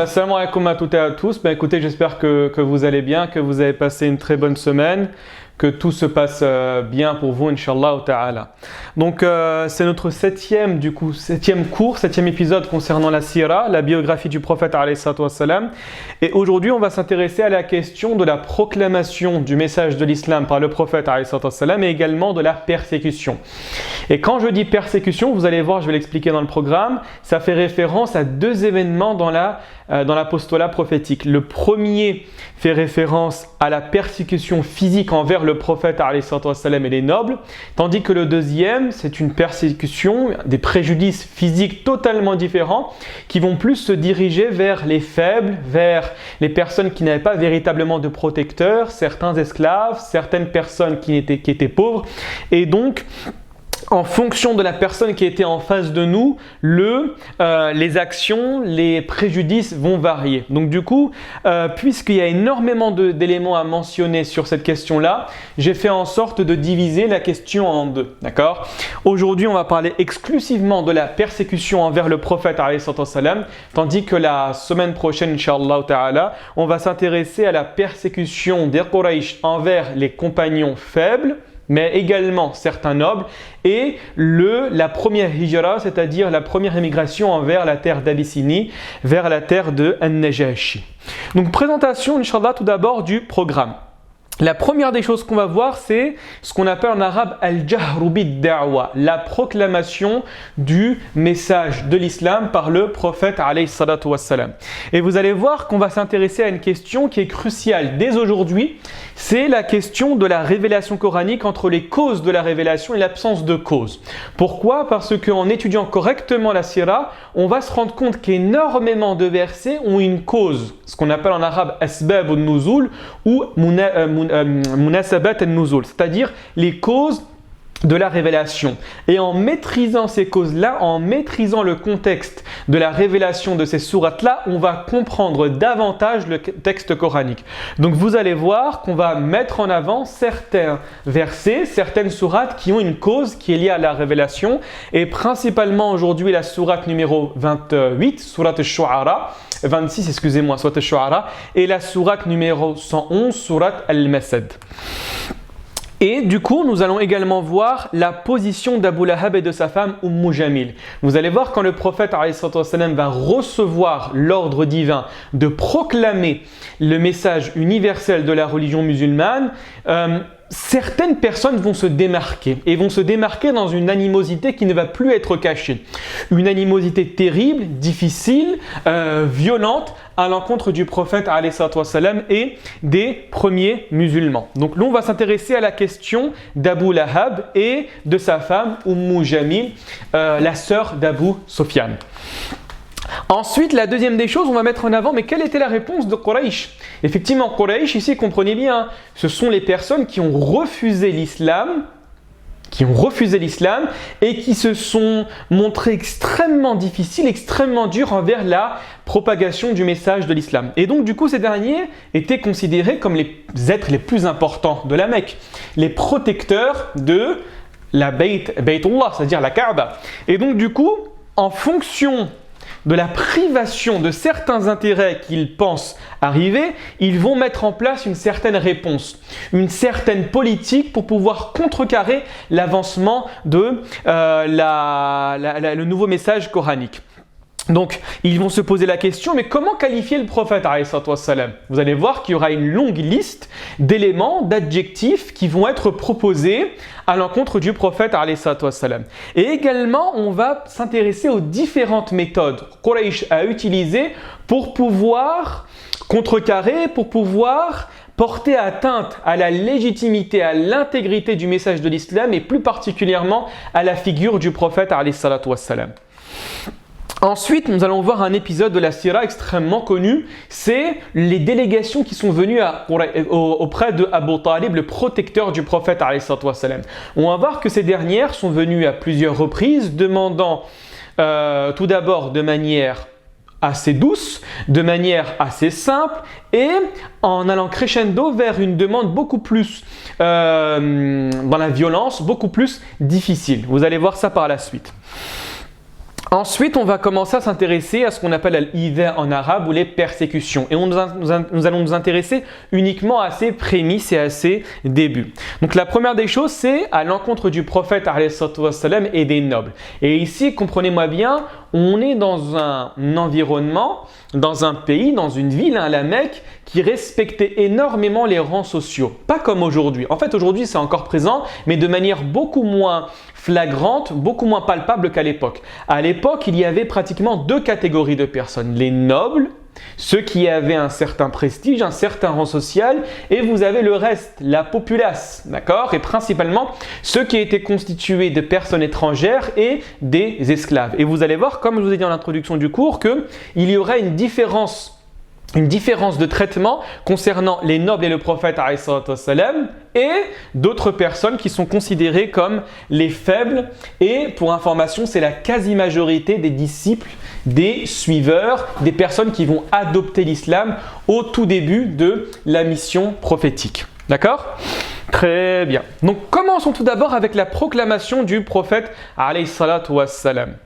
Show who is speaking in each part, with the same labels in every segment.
Speaker 1: Salam alaikum à toutes et à tous. Écoutez, j'espère que vous allez bien, que vous avez passé une très bonne semaine, que tout se passe bien pour vous, Inch'Allah ta'ala. Donc, c'est notre septième cours, septième épisode concernant la sira, la biographie du prophète alayhi salatu wassalam. Et aujourd'hui, on va s'intéresser à la question de la proclamation du message de l'islam par le prophète alayhi salatu wassalam et également de la persécution. Et quand je dis persécution, vous allez voir, je vais l'expliquer dans le programme, ça fait référence à deux événements dans l'apostolat prophétique. Le premier fait référence à la persécution physique envers le prophète alayhi salatu wassalam et les nobles, tandis que le deuxième, c'est une persécution, des préjudices physiques totalement différents qui vont plus se diriger vers les faibles, vers les personnes qui n'avaient pas véritablement de protecteurs, certains esclaves, certaines personnes qui étaient pauvres. Et donc, en fonction de la personne qui était en face de nous, les actions, les préjudices vont varier. Donc du coup, puisqu'il y a énormément d'éléments à mentionner sur cette question-là, j'ai fait en sorte de diviser la question en deux. D'accord ? Aujourd'hui, on va parler exclusivement de la persécution envers le prophète alayhi salatu wassalam, tandis que la semaine prochaine, Inch'Allah ta'ala, on va s'intéresser à la persécution des Quraysh envers les compagnons faibles, mais également certains nobles, et la première hijra, c'est-à-dire la première émigration vers la terre d'Abyssinie, vers la terre de An-Najashi. Donc présentation, Inch'Allah, tout d'abord du programme. La première des choses qu'on va voir, c'est ce qu'on appelle en arabe al-jahru bid-da'wa, la proclamation du message de l'islam par le prophète alayhi salatu wassalam. Et vous allez voir qu'on va s'intéresser à une question qui est cruciale dès aujourd'hui, c'est la question de la révélation coranique entre les causes de la révélation et l'absence de cause. Pourquoi ? Parce qu'en étudiant correctement la sira, on va se rendre compte qu'énormément de versets ont une cause, ce qu'on appelle en arabe asbab al-nuzul ou munasabat al-nuzul, c'est-à-dire les causes de la révélation. Et en maîtrisant ces causes-là, en maîtrisant le contexte de la révélation de ces sourates-là, on va comprendre davantage le texte coranique. Donc vous allez voir qu'on va mettre en avant certains versets, certaines sourates qui ont une cause qui est liée à la révélation, et principalement aujourd'hui la sourate numéro 28, sourate al-Shu'ara, 26, excusez-moi, sourate al-Shu'ara, et la sourate numéro 111, sourate al-Masad. Et du coup, nous allons également voir la position d'Abu Lahab et de sa femme Jamil. Vous allez voir quand le prophète alayhi salatu wassalam va recevoir l'ordre divin de proclamer le message universel de la religion musulmane, certaines personnes vont se démarquer et vont se démarquer dans une animosité qui ne va plus être cachée. Une animosité terrible, difficile, violente à l'encontre du prophète alayhi salatu wassalam et des premiers musulmans. Donc là, on va s'intéresser à la question d'Abu Lahab et de sa femme Jamil, la sœur d'Abu Sufyan. Ensuite, la deuxième des choses, on va mettre en avant, mais quelle était la réponse de Quraysh ? Effectivement, Quraysh, ici, comprenez bien, ce sont les personnes qui ont refusé l'islam, et qui se sont montrées extrêmement difficiles, extrêmement dures envers la propagation du message de l'islam. Et donc, du coup, ces derniers étaient considérés comme les êtres les plus importants de la Mecque, les protecteurs de la Baytullah, c'est-à-dire la Kaaba. Et donc, du coup, en fonction de la privation de certains intérêts qu'ils pensent arriver, ils vont mettre en place une certaine réponse, une certaine politique pour pouvoir contrecarrer l'avancement de le nouveau message coranique. Donc, ils vont se poser la question, mais comment qualifier le prophète alayhi salatu wassalam ? Vous allez voir qu'il y aura une longue liste d'éléments, d'adjectifs qui vont être proposés à l'encontre du prophète alayhi salatu wassalam. Et également, on va s'intéresser aux différentes méthodes que Quraysh a utilisées pour pouvoir contrecarrer, pour pouvoir porter atteinte à la légitimité, à l'intégrité du message de l'islam et plus particulièrement à la figure du prophète alayhi salatu wassalam. Ensuite, nous allons voir un épisode de la Sira extrêmement connu, c'est les délégations qui sont venues auprès de Abu Talib, le protecteur du prophète alayhi salatu wassalam. On va voir que ces dernières sont venues à plusieurs reprises, demandant tout d'abord de manière assez douce, de manière assez simple et en allant crescendo vers une demande beaucoup plus dans la violence, beaucoup plus difficile. Vous allez voir ça par la suite. Ensuite, on va commencer à s'intéresser à ce qu'on appelle al-idha en arabe ou les persécutions. Et nous allons nous intéresser uniquement à ses prémices et à ses débuts. Donc la première des choses, c'est à l'encontre du prophète alayhi salatu wassalam et des nobles. Et ici, comprenez-moi bien, on est dans un environnement, dans un pays, dans une ville, la Mecque, qui respectait énormément les rangs sociaux. Pas comme aujourd'hui. En fait, aujourd'hui, c'est encore présent, mais de manière beaucoup moins flagrante, beaucoup moins palpable qu'à l'époque. À l'époque, il y avait pratiquement deux catégories de personnes. Les nobles, ceux qui avaient un certain prestige, un certain rang social, et vous avez le reste, la populace, d'accord? Et principalement, ceux qui étaient constitués de personnes étrangères et des esclaves. Et vous allez voir, comme je vous ai dit en introduction du cours, qu'il y aurait une différence de traitement concernant les nobles et le prophète alayhi salatu wassalam et d'autres personnes qui sont considérées comme les faibles. Et pour information, c'est la quasi-majorité des disciples, des suiveurs, des personnes qui vont adopter l'islam au tout début de la mission prophétique. D'accord ? Très bien. Donc commençons tout d'abord avec la proclamation du prophète alayhi salatu wassalam.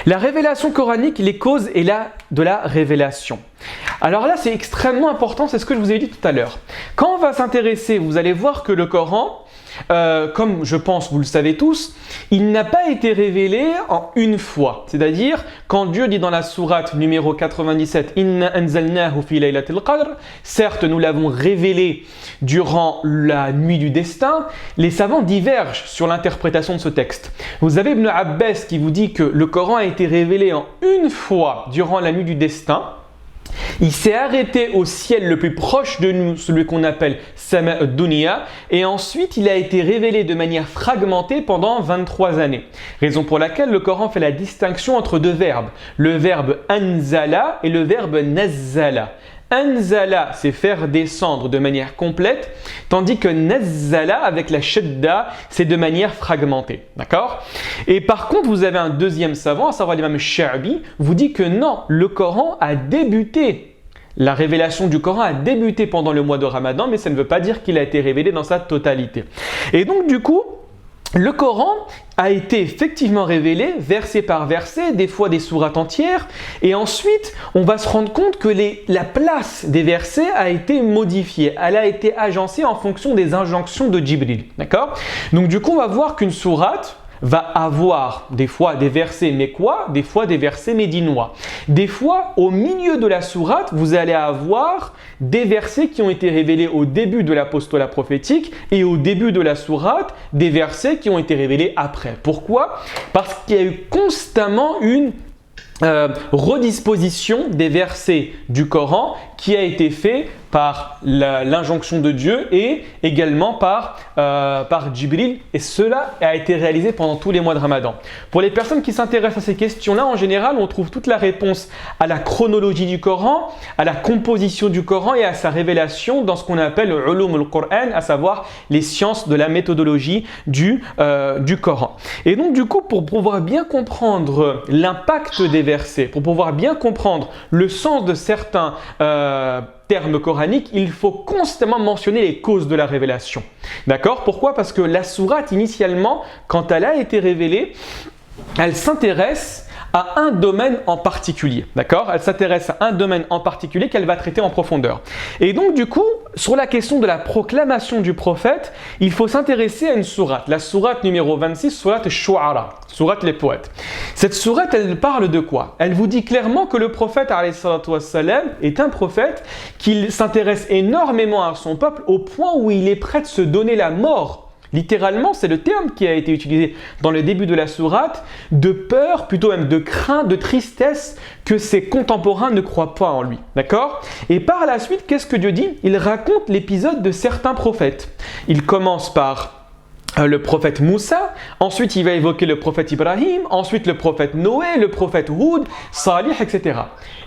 Speaker 1: La révélation coranique, les causes de la révélation. Alors là, c'est extrêmement important, c'est ce que je vous ai dit tout à l'heure. Quand on va s'intéresser, vous allez voir que le Coran, comme je pense vous le savez tous, il n'a pas été révélé en une fois. C'est-à-dire, quand Dieu dit dans la sourate numéro 97, « Inna anzalnahu fi laylatil qadr » certes, nous l'avons révélé durant la nuit du destin, les savants divergent sur l'interprétation de ce texte. Vous avez Ibn Abbas qui vous dit que le Coran a été révélé en une fois durant la nuit du destin. Il s'est arrêté au ciel le plus proche de nous, celui qu'on appelle Sama ad-Dunya, et ensuite il a été révélé de manière fragmentée pendant 23 années. Raison pour laquelle le Coran fait la distinction entre deux verbes, le verbe anzala et le verbe nazzala. Anzala, c'est faire descendre de manière complète, tandis que nazzala, avec la shadda, c'est de manière fragmentée. D'accord ? Et par contre, vous avez un deuxième savant, à savoir l'imam Sha'bi, vous dit que non, le Coran a débuté. La révélation du Coran a débuté pendant le mois de Ramadan, mais ça ne veut pas dire qu'il a été révélé dans sa totalité. Et donc, du coup, le Coran a été effectivement révélé, verset par verset, des fois des sourates entières, et ensuite on va se rendre compte que la place des versets a été modifiée, elle a été agencée en fonction des injonctions de Djibril, d'accord ? Donc du coup on va voir qu'une sourate va avoir des fois des versets mécois, des fois des versets médinois. Des fois, au milieu de la sourate, vous allez avoir des versets qui ont été révélés au début de l'apostolat prophétique et au début de la sourate, des versets qui ont été révélés après. Pourquoi ? Parce qu'il y a eu constamment une redisposition des versets du Coran qui a été fait par l'injonction de Dieu et également par Djibril, et cela a été réalisé pendant tous les mois de Ramadan. Pour les personnes qui s'intéressent à ces questions-là, en général, on trouve toute la réponse à la chronologie du Coran, à la composition du Coran et à sa révélation dans ce qu'on appelle Ulum al-Qur'an, à savoir les sciences de la méthodologie du Coran. Et donc du coup, pour pouvoir bien comprendre l'impact des versets, pour pouvoir bien comprendre le sens de certains termes coraniques, il faut constamment mentionner les causes de la révélation. D'accord ? Pourquoi ? Parce que la sourate, initialement, quand elle a été révélée, elle s'intéresse à un domaine en particulier. D'accord ? Elle s'intéresse à un domaine en particulier qu'elle va traiter en profondeur. Et donc, du coup, sur la question de la proclamation du prophète, il faut s'intéresser à une sourate. La sourate numéro 26, sourate Shu'ara, sourate les poètes. Cette sourate, elle parle de quoi ? Elle vous dit clairement que le prophète, alayhi salatu wassalam, est un prophète qui s'intéresse énormément à son peuple au point où il est prêt de se donner la mort. Littéralement, c'est le terme qui a été utilisé dans le début de la sourate, de peur, plutôt même de crainte, de tristesse, que ses contemporains ne croient pas en lui. D'accord ? Et par la suite, qu'est-ce que Dieu dit ? Il raconte l'épisode de certains prophètes. Il commence par le prophète Moussa, ensuite il va évoquer le prophète Ibrahim, ensuite le prophète Noé, le prophète Houd, Salih, etc.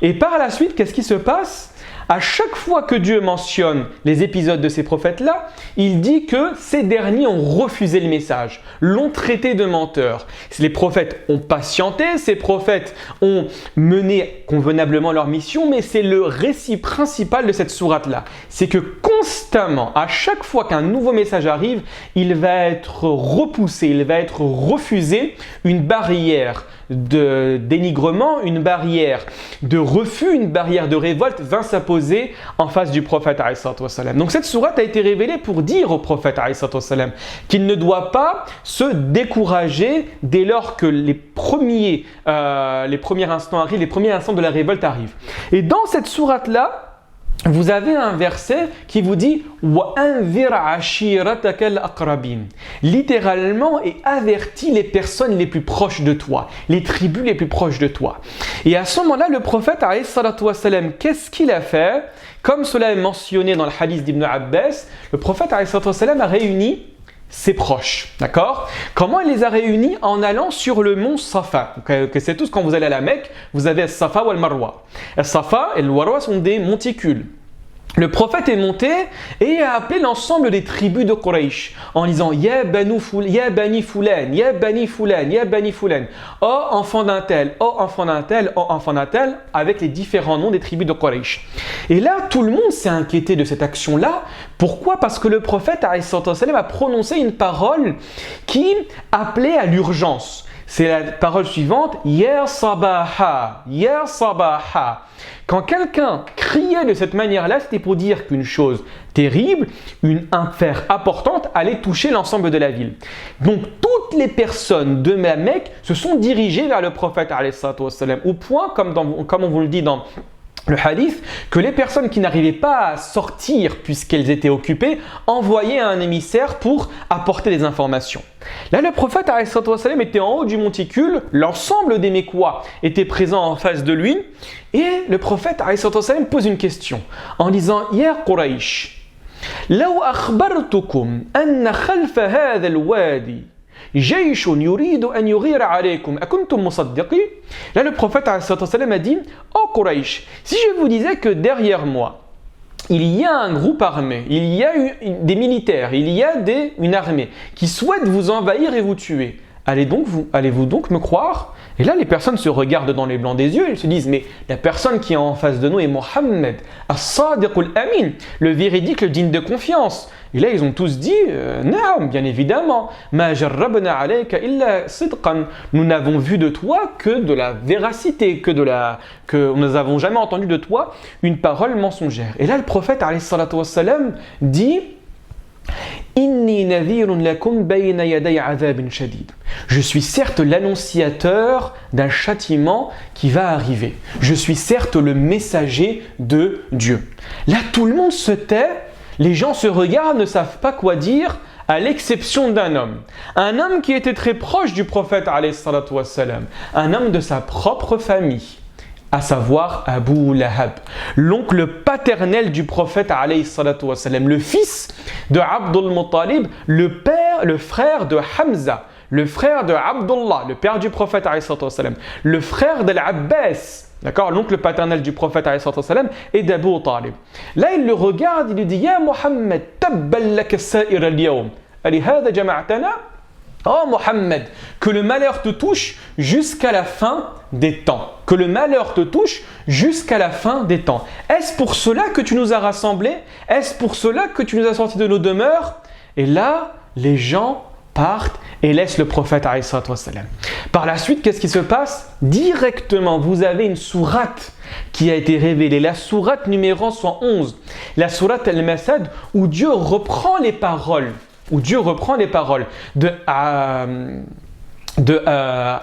Speaker 1: Et par la suite, qu'est-ce qui se passe ? à chaque fois que Dieu mentionne les épisodes de ces prophètes-là, il dit que ces derniers ont refusé le message, l'ont traité de menteurs. Les prophètes ont patienté, ces prophètes ont mené convenablement leur mission, mais c'est le récit principal de cette sourate-là. C'est que constamment, à chaque fois qu'un nouveau message arrive, il va être repoussé, il va être refusé, une barrière de dénigrement, une barrière de refus, une barrière de révolte vint s'apposer en face du prophète alayhi salatu wassalam. Donc cette sourate a été révélée pour dire au prophète alayhi salatu wassalam qu'il ne doit pas se décourager dès lors que les premiers instants arrivent, les premiers instants de la révolte arrivent. Et dans cette sourate-là, vous avez un verset qui vous dit « وَأَنذِرْ عَشِيرَتَكَ الْأَقْرَبِينَ » littéralement, et avertis les personnes les plus proches de toi, les tribus les plus proches de toi. Et à ce moment-là, le prophète, alayhi salatu wassalam, qu'est-ce qu'il a fait? Comme cela est mentionné dans le hadith d'Ibn Abbas, le prophète, alayhi salatu wassalam, a réuni ses proches, d'accord? Comment il les a réunis? En allant sur le mont Safa. Que c'est tous, quand vous allez à la Mecque, vous avez Safa ou Al-Marwa. Safa et Al-Marwa sont des monticules. Le prophète est monté et a appelé l'ensemble des tribus de Quraysh en disant « Ya bani fulan, ya bani fulan, ya bani fulan, ya bani fulan » « Oh enfant d'un tel, oh enfant d'un tel, oh enfant d'un tel » avec les différents noms des tribus de Quraysh. Et là, tout le monde s'est inquiété de cette action-là. Pourquoi? Parce que le prophète a prononcé une parole qui appelait à l'urgence. C'est la parole suivante « Ya sabaha, ya sabaha » Quand quelqu'un criait de cette manière-là, c'était pour dire qu'une chose terrible, une affaire importante allait toucher l'ensemble de la ville. Donc toutes les personnes de la Mecque se sont dirigées vers le prophète alayhi salatu wassalam, au point, comme on vous le dit dans le hadith, que les personnes qui n'arrivaient pas à sortir puisqu'elles étaient occupées envoyaient un émissaire pour apporter des informations. Là, le prophète alayhi salatu wassalam était en haut du monticule, l'ensemble des Mécois étaient présents en face de lui, et le prophète alayhi salatu wassalam pose une question en disant « Ya Quraysh, law akhbartukum anna khalfa hadha al-wadi جيش يريد أن يغير عليكم أكنتم مصدقين » Là, le prophète a dit « Oh Quraysh, si je vous disais que derrière moi, il y a un groupe armé, il y a des militaires, il y a une armée qui souhaite vous envahir et vous tuer, allez-vous donc me croire ?» Et là, les personnes se regardent dans les blancs des yeux, ils se disent « Mais la personne qui est en face de nous est Mohammed, as-Sadiq al-Amin, le véridique, le digne de confiance. » Et là, ils ont tous dit « Naam, bien évidemment, ma jarrabna alayka illa sidqan. » Nous n'avons vu de toi que de la véracité, que nous n'avons jamais entendu de toi une parole mensongère. Et là, le prophète alayhi salatu wassalam dit Inni nadhirun lakum bayna yaday adhabin shadid. Je suis certes l'annonciateur d'un châtiment qui va arriver. Je suis certes le messager de Dieu. Là, tout le monde se tait, les gens se regardent, ne savent pas quoi dire, à l'exception d'un homme. Un homme qui était très proche du prophète alayhi salatu wassalam, un homme de sa propre famille, à savoir Abu Lahab, l'oncle paternel du prophète alayhi salatu wassalam, le fils de Abdul Muttalib, le frère de Hamza, le frère de Abdullah, le père du prophète alayhi salatu wassalam, le frère d'Al-Abbas, d'accord, l'oncle paternel du prophète alayhi salatu wassalam, et d'Abu Talib. Là, il le regarde, il lui dit « Ya Muhammad, tabbal laka sa'ir al-yawm, alihada jama'atana » Oh Mohammed, que le malheur te touche jusqu'à la fin des temps. Que le malheur te touche jusqu'à la fin des temps. Est-ce pour cela que tu nous as rassemblés? Est-ce pour cela que tu nous as sortis de nos demeures? Et là, les gens partent et laissent le prophète alayhi salatu wassalam. Par la suite, qu'est-ce qui se passe? Directement, vous avez une sourate qui a été révélée, la sourate numéro 111, la sourate Al-Masad, où Dieu reprend les paroles de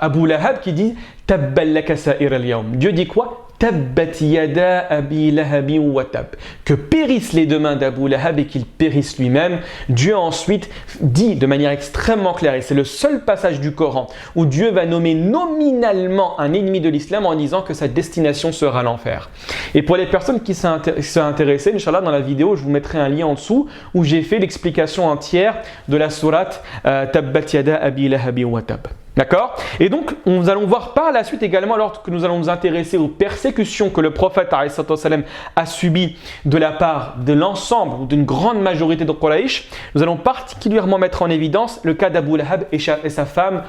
Speaker 1: Abu Lahab qui dit « Tabbal laka sa'ir al-yawm » Dieu dit quoi? « Tabbat yada abi lahabin wa tab » que périssent les deux mains d'Abu Lahab et qu'il périsse lui-même. Dieu ensuite dit de manière extrêmement claire, et c'est le seul passage du Coran où Dieu va nommer nominalement un ennemi de l'islam en disant que sa destination sera l'enfer. Et pour les personnes qui sont intéressées, Inch'Allah, dans la vidéo, je vous mettrai un lien en dessous où j'ai fait l'explication entière de la sourate Tabbat yada abi lahabin wa tab. D'accord? Et donc, nous allons voir par la suite également, lorsque nous allons nous intéresser aux persécutions que le prophète a subies de la part de l'ensemble ou d'une grande majorité de Quraysh, nous allons particulièrement mettre en évidence le cas d'Abu Lahab et sa femme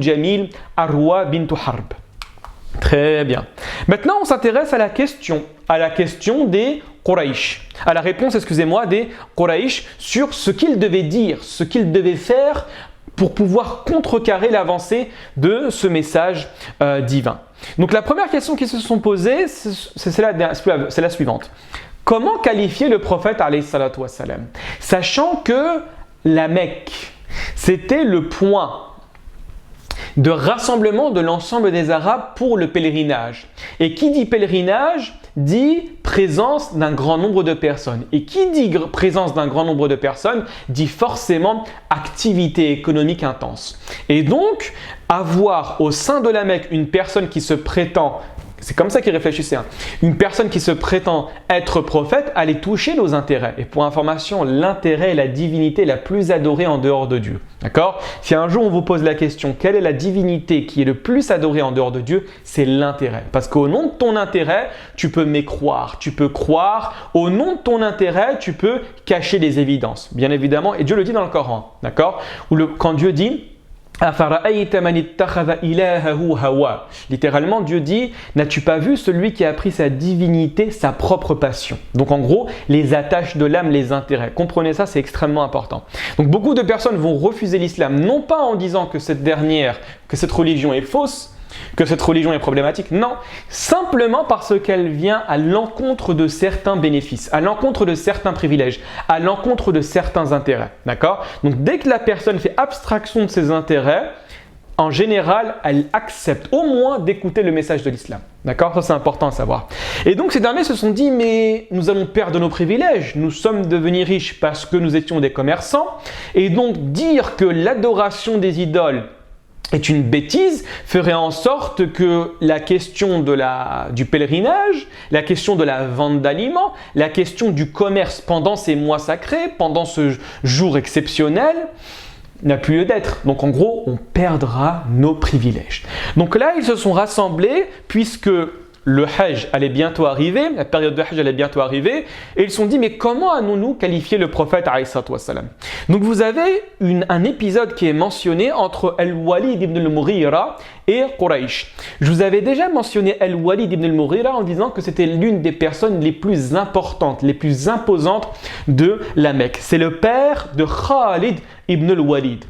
Speaker 1: Jamil Arwa bint Harb. Très bien. Maintenant, on s'intéresse à la question des Quraysh, à la réponse, des Quraysh sur ce qu'ils devaient dire, ce qu'ils devaient faire pour pouvoir contrecarrer l'avancée de ce message divin. Donc la première question qu'ils se sont posées, c'est la suivante. Comment qualifier le prophète alayhi salatu wassalam, sachant que la Mecque, c'était le point de rassemblement de l'ensemble des Arabes pour le pèlerinage. Et qui dit pèlerinage dit présence d'un grand nombre de personnes. Et qui dit présence d'un grand nombre de personnes dit forcément activité économique intense. Et donc, avoir au sein de la Mecque une personne qui se prétend, c'est comme ça qu'ils réfléchissaient, une personne qui se prétend être prophète allait toucher nos intérêts. Et pour information, l'intérêt est la divinité la plus adorée en dehors de Dieu. D'accord? Si un jour on vous pose la question, quelle est la divinité qui est le plus adorée en dehors de Dieu? C'est l'intérêt. Parce qu'au nom de ton intérêt, tu peux mécroire, tu peux croire. Au nom de ton intérêt, tu peux cacher les évidences. Bien évidemment, et Dieu le dit dans le Coran. D'accord? Quand Dieu dit littéralement, Dieu dit, n'as-tu pas vu celui qui a pris sa divinité, sa propre passion? Donc en gros, les attaches de l'âme, les intérêts. Comprenez ça, c'est extrêmement important. Donc beaucoup de personnes vont refuser l'islam, non pas en disant que cette religion est fausse, que cette religion est problématique, non, simplement parce qu'elle vient à l'encontre de certains bénéfices, à l'encontre de certains privilèges, à l'encontre de certains intérêts, d'accord? Donc dès que la personne fait abstraction de ses intérêts, en général, elle accepte au moins d'écouter le message de l'islam. D'accord? Ça, c'est important à savoir. Et donc, ces derniers se sont dit, mais nous allons perdre nos privilèges. Nous sommes devenus riches parce que nous étions des commerçants. Et donc, dire que l'adoration des idoles est une bêtise ferait en sorte que la question du pèlerinage, la question de la vente d'aliments, la question du commerce pendant ces mois sacrés, pendant ce jour exceptionnel, n'a plus lieu d'être. Donc en gros, on perdra nos privilèges. Donc là, ils se sont rassemblés puisque le Hajj allait bientôt arriver, la période de Hajj allait bientôt arriver, et ils se sont dit, mais comment allons-nous qualifier le prophète alayhi salatu wassalam? Donc vous avez un épisode qui est mentionné entre Al-Walid ibn al-Mughira et Quraysh. Je vous avais déjà mentionné Al-Walid ibn al-Mughira en disant que c'était l'une des personnes les plus importantes, les plus imposantes de la Mecque. C'est le père de Khalid ibn al-Walid.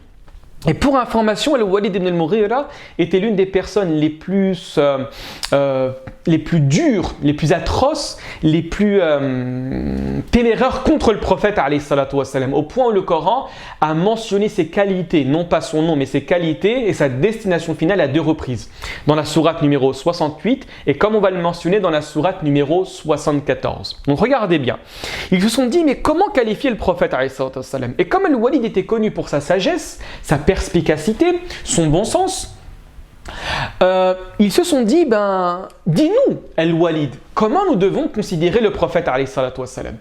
Speaker 1: Et pour information, Al-Walid ibn al-Mughira était l'une des personnes les plus dures, les plus atroces, les plus téméraires contre le prophète alayhi salatu wassalam, au point où le Coran a mentionné ses qualités, non pas son nom, mais ses qualités et sa destination finale à 2 reprises, dans la sourate numéro 68 et comme on va le mentionner dans la sourate numéro 74. Donc regardez bien, ils se sont dit, mais comment qualifier le prophète alayhi salatu wassalam? Et comme Al-Walid était connu pour sa sagesse, sa perspicacité, son bon sens, ils se sont dit, dis-nous, Al-Walid, comment nous devons considérer le prophète alayhi salatu wassalam?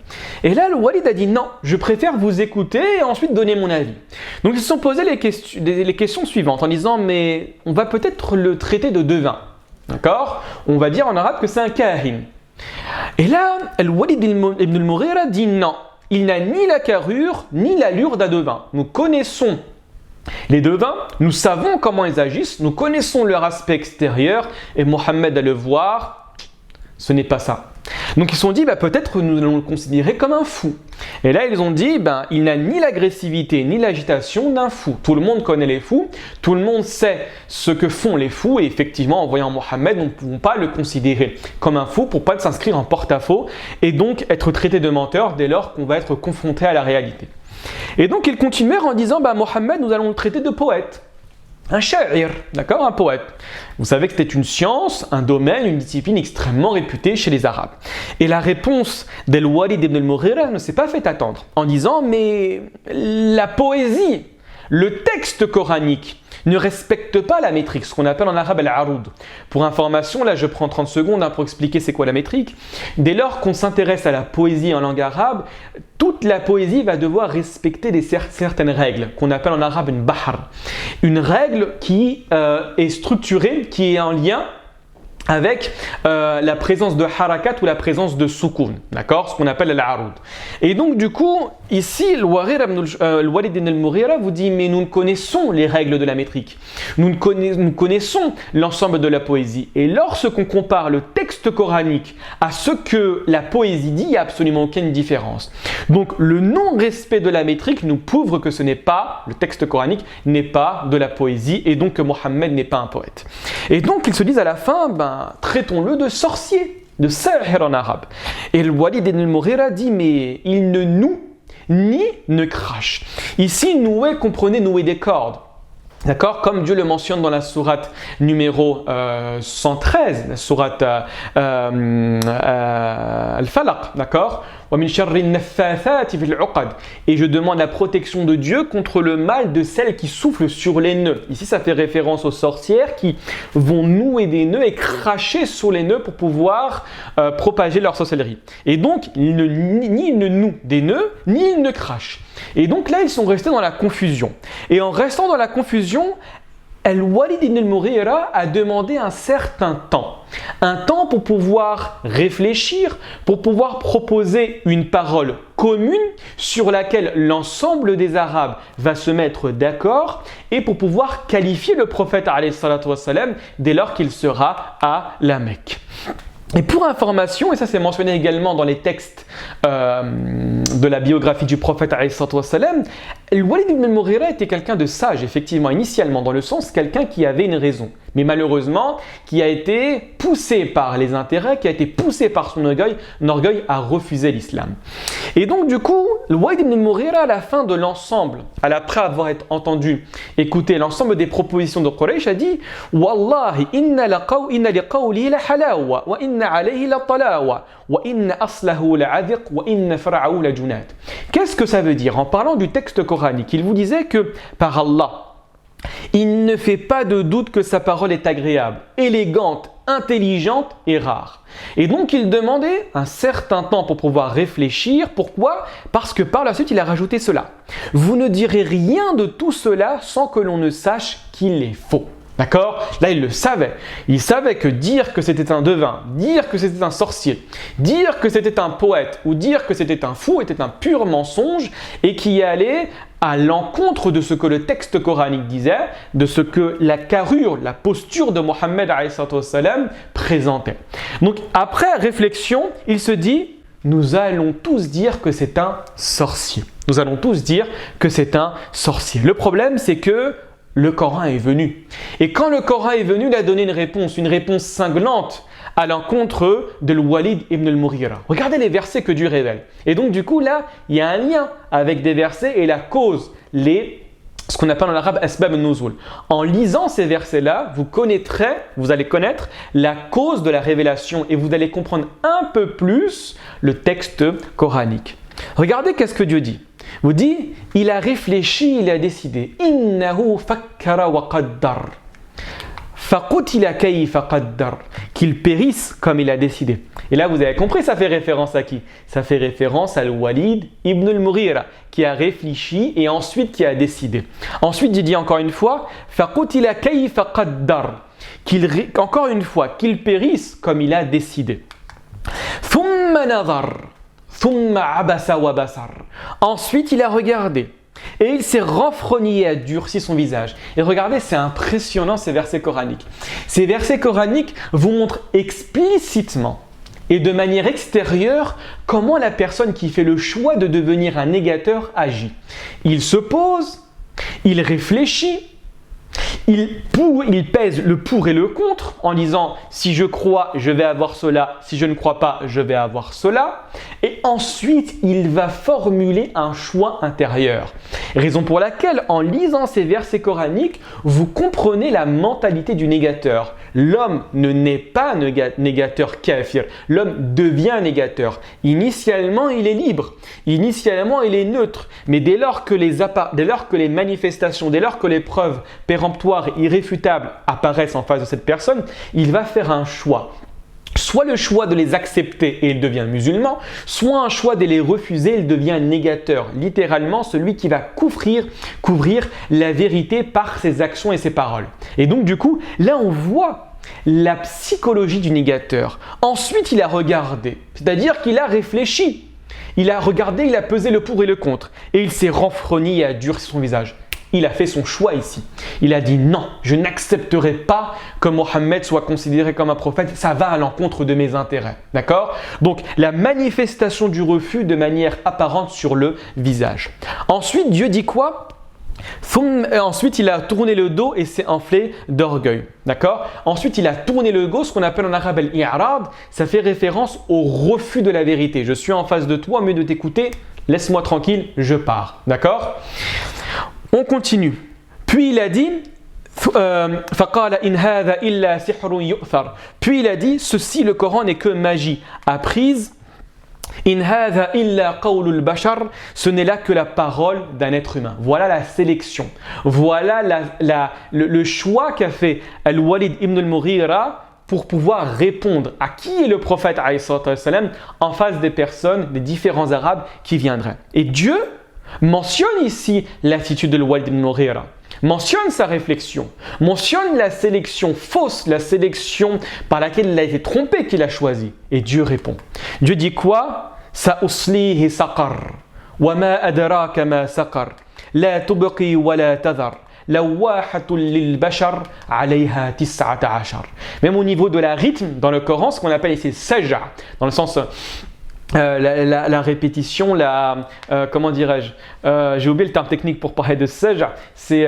Speaker 1: Et là, Al-Walid a dit, non, je préfère vous écouter et ensuite donner mon avis. Donc ils se sont posé les questions suivantes en disant, mais on va peut-être le traiter de devin, d'accord? On va dire en arabe que c'est un kahin. Et là, Al-Walid ibn al-Mughira dit, non, il n'a ni la carrure ni l'allure d'un devin. Nous connaissons les devins, nous savons comment ils agissent, nous connaissons leur aspect extérieur et Mohammed à le voir, ce n'est pas ça. Donc ils se sont dit, peut-être nous allons le considérer comme un fou. Et là ils ont dit, il n'a ni l'agressivité ni l'agitation d'un fou. Tout le monde connaît les fous, tout le monde sait ce que font les fous et effectivement en voyant Mohammed, nous ne pouvons pas le considérer comme un fou pour ne pas s'inscrire en porte-à-faux et donc être traité de menteur dès lors qu'on va être confronté à la réalité. Et donc ils continuèrent en disant, Mohammed, nous allons le traiter de poète. Un sha'ir, d'accord, un poète. Vous savez que c'était une science, un domaine, une discipline extrêmement réputée chez les Arabes. Et la réponse d'Al-Walid ibn al-Mughira ne s'est pas fait attendre en disant, mais la poésie, le texte coranique ne respecte pas la métrique, ce qu'on appelle en arabe al-aroud. Pour information, là je prends 30 secondes pour expliquer c'est quoi la métrique. Dès lors qu'on s'intéresse à la poésie en langue arabe, toute la poésie va devoir respecter certaines règles qu'on appelle en arabe une bahr. Une règle qui est structurée, qui est en lien avec la présence de harakat ou la présence de soukoun, d'accord, ce qu'on appelle al-aroud. Et donc du coup, ici, le Walid ibn al-Mughira vous dit, mais nous connaissons les règles de la métrique, nous connaissons l'ensemble de la poésie. Et lorsqu'on compare le texte coranique à ce que la poésie dit, il n'y a absolument aucune différence. Donc le non-respect de la métrique nous prouve que ce n'est pas, le texte coranique n'est pas de la poésie et donc que Mohammed n'est pas un poète. Et donc ils se disent à la fin, traitons-le de sorcier, de sahir en arabe. Et le Walid ibn al-Mughira dit, mais il ne noue ni ne crache. Ici, nouer, comprenez nouer des cordes. D'accord, comme Dieu le mentionne dans la sourate numéro 113, la sourate Al-Falaq, d'accord. Et je demande la protection de Dieu contre le mal de celles qui soufflent sur les nœuds. Ici, ça fait référence aux sorcières qui vont nouer des nœuds et cracher sur les nœuds pour pouvoir propager leur sorcellerie. Et donc, ni ils ne nouent des nœuds, ni ils ne crachent. Et donc là, ils sont restés dans la confusion. Et en restant dans la confusion, Al-Walid ibn al-Mughira a demandé un certain temps. Un temps pour pouvoir réfléchir, pour pouvoir proposer une parole commune sur laquelle l'ensemble des Arabes va se mettre d'accord et pour pouvoir qualifier le prophète alayhi salatu wassalam dès lors qu'il sera à la Mecque. Et pour information, et ça c'est mentionné également dans les textes de la biographie du prophète alayhi salatu wassalam, Al-Walid ibn al-Mughira était quelqu'un de sage, effectivement, initialement, dans le sens quelqu'un qui avait une raison, mais malheureusement qui a été poussé par les intérêts, qui a été poussé par son orgueil à refuser l'islam. Et donc du coup, Al-Walid ibn al-Mughira, à la fin de l'ensemble, après avoir écouté l'ensemble des propositions de Quraysh, a dit « Wallahi, inna li qawli la halawa, wa inna alayhi la talawa, wa inna aslahu la adhiq, wa inna fara'u la junat. » Qu'est-ce que ça veut dire? En parlant du texte coranique, il vous disait que par Allah, il ne fait pas de doute que sa parole est agréable, élégante, intelligente et rare. Et donc il demandait un certain temps pour pouvoir réfléchir. Pourquoi? Parce que par la suite il a rajouté cela. Vous ne direz rien de tout cela sans que l'on ne sache qu'il est faux. D'accord? Là, il le savait. Il savait que dire que c'était un devin, dire que c'était un sorcier, dire que c'était un poète ou dire que c'était un fou était un pur mensonge et qui allait à l'encontre de ce que le texte coranique disait, de ce que la carrure, la posture de Mohammed présentait. Donc, après réflexion, il se dit, nous allons tous dire que c'est un sorcier. Nous allons tous dire que c'est un sorcier. Le problème, c'est que le Coran est venu. Et quand le Coran est venu, il a donné une réponse cinglante à l'encontre de Walid ibn al-Mughira. Regardez les versets que Dieu révèle. Et donc du coup là, il y a un lien avec des versets et la cause, ce qu'on appelle en arabe asbab an-nuzul. En lisant ces versets-là, vous allez connaître la cause de la révélation et vous allez comprendre un peu plus le texte coranique. Regardez qu'est-ce que Dieu dit. Vous dit, il a réfléchi, il a décidé. Innahu fakkara wa qaddar. Faqutila kayfa qaddar. Qu'il périsse comme il a décidé. Et là, vous avez compris, ça fait référence à qui? Ça fait référence à Al-Walid ibn al-Mughira, qui a réfléchi et ensuite qui a décidé. Ensuite, il dit encore une fois, Faqutila kayfa qaddar. Encore une fois, qu'il périsse comme il a décidé. Thumma nadhar. Ensuite, il a regardé et il s'est renfrogné et a durci son visage. Et regardez, c'est impressionnant ces versets coraniques. Ces versets coraniques vous montrent explicitement et de manière extérieure comment la personne qui fait le choix de devenir un négateur agit. Il se pose, il réfléchit, il pèse le pour et le contre en disant si je crois, je vais avoir cela, si je ne crois pas, je vais avoir cela. Et ensuite, il va formuler un choix intérieur. Raison pour laquelle, en lisant ces versets coraniques, vous comprenez la mentalité du négateur. L'homme ne naît pas négateur kafir, l'homme devient négateur. Initialement, il est libre, initialement, il est neutre, mais dès lors que les manifestations, dès lors que les preuves péremptoires, irréfutables apparaissent en face de cette personne, il va faire un choix. Soit le choix de les accepter et il devient musulman, soit un choix de les refuser et il devient négateur. Littéralement, celui qui va couvrir la vérité par ses actions et ses paroles. Et donc du coup, là on voit la psychologie du négateur. Ensuite, il a regardé, c'est-à-dire qu'il a réfléchi. Il a regardé, il a pesé le pour et le contre. Et il s'est renfrogné et a durci son visage. Il a fait son choix ici. Il a dit non, je n'accepterai pas que Mohammed soit considéré comme un prophète. Ça va à l'encontre de mes intérêts. D'accord? Donc, la manifestation du refus de manière apparente sur le visage. Ensuite, Dieu dit quoi? Ensuite, il a tourné le dos et s'est enflé d'orgueil. D'accord? Ensuite, il a tourné le dos, ce qu'on appelle en arabe al-i'rad. Ça fait référence au refus de la vérité. Je suis en face de toi, mais de t'écouter, laisse-moi tranquille, je pars. D'accord? On continue. Puis il a dit Puis il a dit, ceci, le Coran n'est que magie apprise. In hadha illa qawlul bashar, ce n'est là que la parole d'un être humain. Voilà la sélection. Voilà le choix qu'a fait Al-Walid ibn al-Mughira pour pouvoir répondre à qui est le prophète en face des personnes, des différents arabes qui viendraient. Et Dieu mentionne ici l'attitude de Al-Walid ibn al-Mughira, mentionne sa réflexion, mentionne la sélection fausse, la sélection par laquelle il a été trompé qu'il a choisi. Et Dieu répond. Dieu dit quoi? Sa'uslihi saqar, wa ma adraka ma saqar, la tubqi wa la tadhar, lawahatun lil bashar, alayha tis'ata ashar. Même au niveau de la rythme, dans le Coran, ce qu'on appelle ici saj'a, dans le sens la répétition, comment dirais-je, j'ai oublié le terme technique pour parler de saj'a, c'est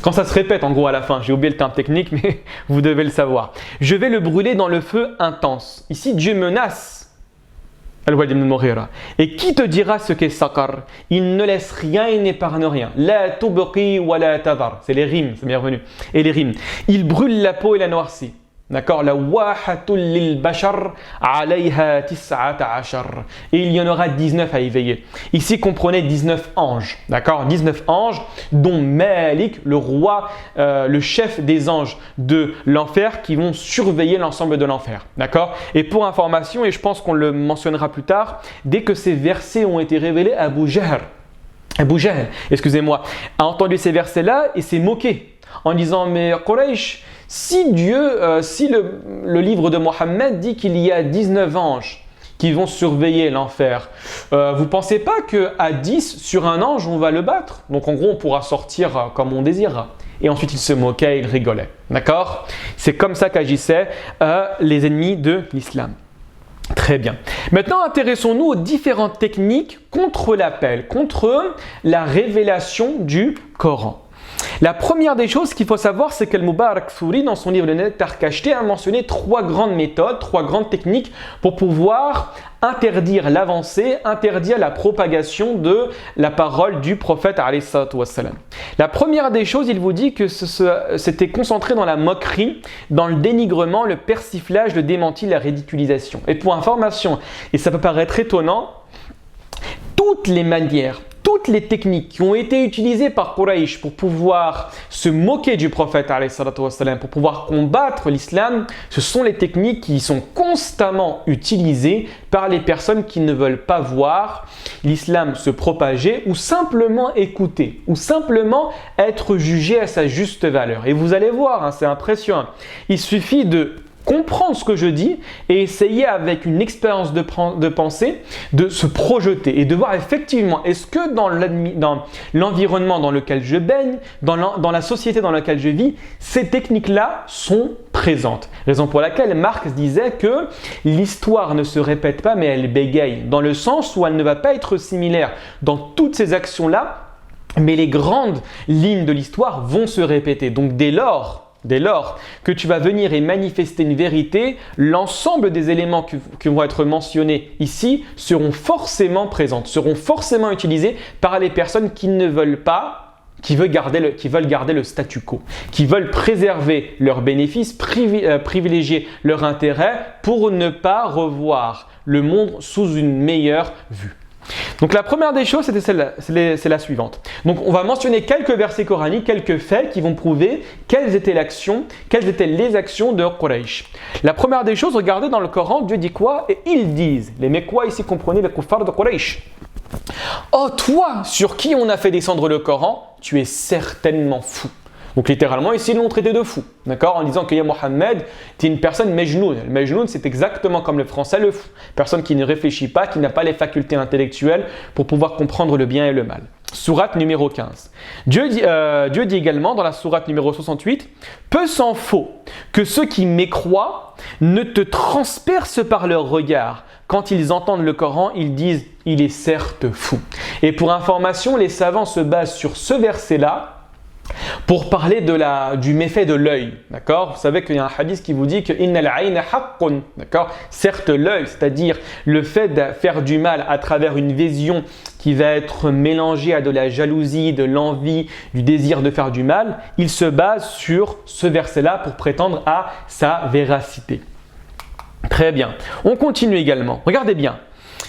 Speaker 1: quand ça se répète en gros à la fin, j'ai oublié le terme technique mais vous devez le savoir. Je vais le brûler dans le feu intense. Ici Dieu menace Al-Walid ibn al-Mughira. Et qui te dira ce qu'est saqar? Il ne laisse rien, il n'épargne rien. La tubqi wa la tadhar. C'est les rimes, c'est bienvenu. Et les rimes. Il brûle la peau et la noircit. D'accord? La wahatul lil bashar alayha tis'ata ashar. Et il y en aura 19 à éveiller. Ici, comprenez 19 anges. D'accord? 19 anges, dont Malik, le roi, le chef des anges de l'enfer, qui vont surveiller l'ensemble de l'enfer. D'accord? Et pour information, et je pense qu'on le mentionnera plus tard, dès que ces versets ont été révélés, Abu Jahl, a entendu ces versets-là et s'est moqué en disant mais Quraysh, si le livre de Mohammed dit qu'il y a 19 anges qui vont surveiller l'enfer, vous ne pensez pas qu'à 10 sur un ange, on va le battre? Donc en gros, on pourra sortir comme on désire. Et ensuite, il se moquait, il rigolait. D'accord? C'est comme ça qu'agissaient les ennemis de l'islam. Très bien. Maintenant, intéressons-nous aux différentes techniques contre l'appel, contre la révélation du Coran. La première des choses qu'il faut savoir, c'est qu'Al-Mubarakfuri, dans son livre Le Nétar Cacheté, a mentionné 3 grandes méthodes, 3 grandes techniques pour pouvoir interdire l'avancée, interdire la propagation de la parole du prophète alayhi salatu wassalam. La première des choses, il vous dit que c'était concentré dans la moquerie, dans le dénigrement, le persiflage, le démenti, la ridiculisation. Et pour information, et ça peut paraître étonnant, toutes les manières, toutes les techniques qui ont été utilisées par Quraysh pour pouvoir se moquer du prophète alayhi salatu wassalam, pour pouvoir combattre l'islam, ce sont les techniques qui sont constamment utilisées par les personnes qui ne veulent pas voir l'islam se propager ou simplement écouter, ou simplement être jugé à sa juste valeur. Et vous allez voir, c'est impressionnant. Il suffit de comprendre ce que je dis et essayer avec une expérience de pensée de se projeter et de voir effectivement est-ce que dans l'environnement dans lequel je baigne, dans la société dans laquelle je vis, ces techniques-là sont présentes. Raison pour laquelle Marx disait que l'histoire ne se répète pas mais elle bégaye, dans le sens où elle ne va pas être similaire dans toutes ces actions-là, mais les grandes lignes de l'histoire vont se répéter. Donc dès lors, Dès lors que tu vas venir et manifester une vérité, l'ensemble des éléments qui vont être mentionnés ici seront forcément présents, seront forcément utilisés par les personnes qui ne veulent pas, qui veulent garder le statu quo, qui veulent préserver leurs bénéfices, privilégier leur intérêt pour ne pas revoir le monde sous une meilleure vue. Donc la première des choses, c'est la suivante. Donc on va mentionner quelques versets coraniques, quelques faits qui vont prouver quelles étaient les actions de Quraysh. La première des choses, regardez dans le Coran, Dieu dit quoi? Et ils disent, les Mécois ici comprenez les kuffars de Quraysh. Oh toi, sur qui on a fait descendre le Coran, tu es certainement fou. Donc littéralement ici ils l'ont traité de fou, d'accord, en disant que Ya Mohammed, tu es une personne majnoun. Le majnoun c'est exactement comme le français le fou, personne qui ne réfléchit pas, qui n'a pas les facultés intellectuelles pour pouvoir comprendre le bien et le mal. Sourate numéro 15. Dieu dit également dans la sourate numéro 68, peu s'en faut que ceux qui mécroient ne te transpercent par leur regard. Quand ils entendent le Coran, ils disent « il est certes fou ». Et pour information, les savants se basent sur ce verset-là pour parler du méfait de l'œil, d'accord? Vous savez qu'il y a un hadith qui vous dit que innal ayna haqqun, d'accord? Certes l'œil, c'est-à-dire le fait de faire du mal à travers une vision qui va être mélangée à de la jalousie, de l'envie, du désir de faire du mal, il se base sur ce verset-là pour prétendre à sa véracité. Très bien. On continue également. Regardez bien.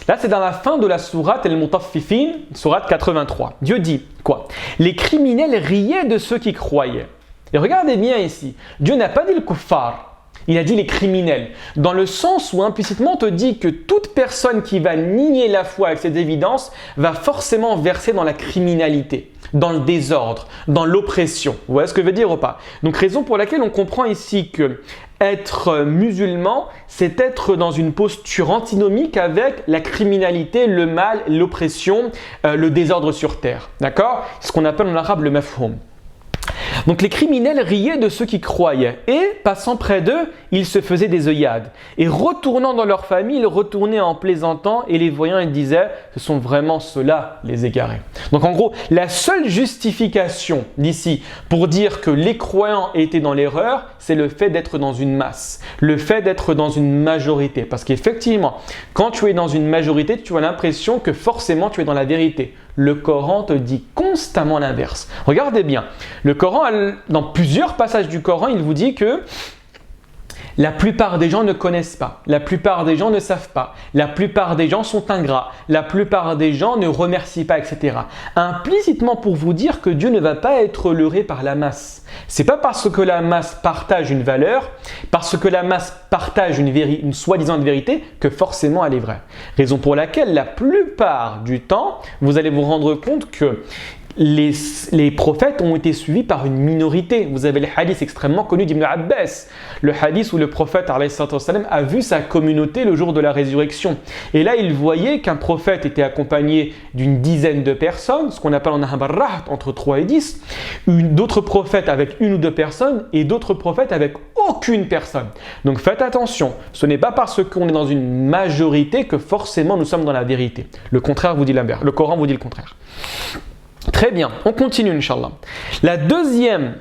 Speaker 1: Là, c'est dans la fin de la sourate Al-Mutaffifin, sourate 83. Dieu dit quoi? Les criminels riaient de ceux qui croyaient. Et regardez bien ici. Dieu n'a pas dit le kuffar. Il a dit les criminels. Dans le sens où implicitement on te dit que toute personne qui va nier la foi avec cette évidence va forcément verser dans la criminalité, dans le désordre, dans l'oppression. Vous voyez ce que je veux dire ou pas? Donc raison pour laquelle on comprend ici que être musulman, c'est être dans une posture antinomique avec la criminalité, le mal, l'oppression, le désordre sur terre. D'accord? C'est ce qu'on appelle en arabe le mafhoum. Donc les criminels riaient de ceux qui croyaient et, passant près d'eux, ils se faisaient des œillades. Et retournant dans leur famille, ils retournaient en plaisantant et les voyant, ils disaient « ce sont vraiment ceux-là les égarés ». Donc en gros, la seule justification d'ici pour dire que les croyants étaient dans l'erreur, c'est le fait d'être dans une masse, le fait d'être dans une majorité. Parce qu'effectivement, quand tu es dans une majorité, tu as l'impression que forcément tu es dans la vérité. Le Coran te dit constamment l'inverse. Regardez bien, le Coran, dans plusieurs passages du Coran, il vous dit que la plupart des gens ne connaissent pas, la plupart des gens ne savent pas, la plupart des gens sont ingrats, la plupart des gens ne remercient pas, etc. Implicitement pour vous dire que Dieu ne va pas être leurré par la masse. C'est pas parce que la masse partage une valeur, parce que la masse partage une soi-disant vérité que forcément elle est vraie. Raison pour laquelle la plupart du temps, vous allez vous rendre compte que les prophètes ont été suivis par une minorité. Vous avez le hadith extrêmement connu d'Ibn Abbas, le hadith où le prophète a vu sa communauté le jour de la résurrection. Et là, il voyait qu'un prophète était accompagné d'une dizaine de personnes, ce qu'on appelle en arabe raht, entre 3 et 10, d'autres prophètes avec une ou deux personnes et d'autres prophètes avec aucune personne. Donc faites attention, ce n'est pas parce qu'on est dans une majorité que forcément nous sommes dans la vérité. Le contraire vous dit l'inverse, le Coran vous dit le contraire. Très bien, on continue Inch'Allah. La deuxième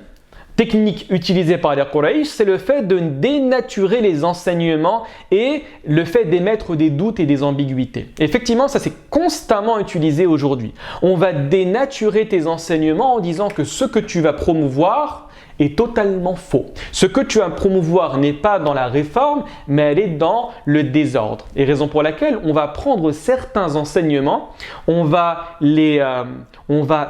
Speaker 1: technique utilisée par les Quraysh, c'est le fait de dénaturer les enseignements et le fait d'émettre des doutes et des ambiguïtés. Effectivement, ça c'est constamment utilisé aujourd'hui. On va dénaturer tes enseignements en disant que ce que tu vas promouvoir est totalement faux. Ce que tu vas promouvoir n'est pas dans la réforme, mais elle est dans le désordre. Et raison pour laquelle on va prendre certains enseignements, on va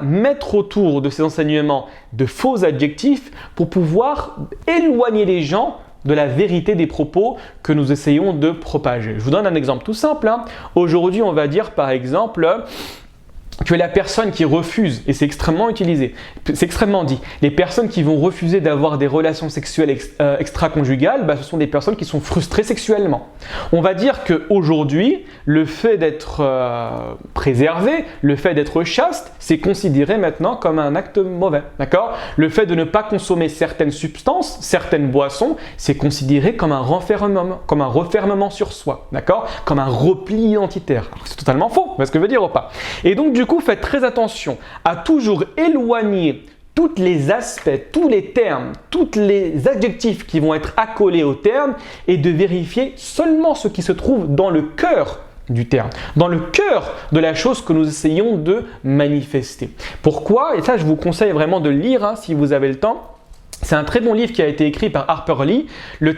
Speaker 1: mettre autour de ces enseignements de faux adjectifs pour pouvoir éloigner les gens de la vérité des propos que nous essayons de propager. Je vous donne un exemple tout simple. Aujourd'hui, on va dire par exemple que la personne qui refuse, et c'est extrêmement utilisé, c'est extrêmement dit, les personnes qui vont refuser d'avoir des relations sexuelles extra-conjugales, ce sont des personnes qui sont frustrées sexuellement. On va dire qu'aujourd'hui, le fait d'être préservé, le fait d'être chaste, c'est considéré maintenant comme un acte mauvais, d'accord? Le fait de ne pas consommer certaines substances, certaines boissons, c'est considéré comme un refermement sur soi, d'accord? Comme un repli identitaire. C'est totalement faux, vous voyez ce que je veux dire ou pas? Et donc du coup, faites très attention à toujours éloigner tous les aspects, tous les termes, tous les adjectifs qui vont être accolés au terme et de vérifier seulement ce qui se trouve dans le cœur du terme, dans le cœur de la chose que nous essayons de manifester. Pourquoi? Et ça, je vous conseille vraiment de le lire si vous avez le temps. C'est un très bon livre qui a été écrit par Harper Lee. Le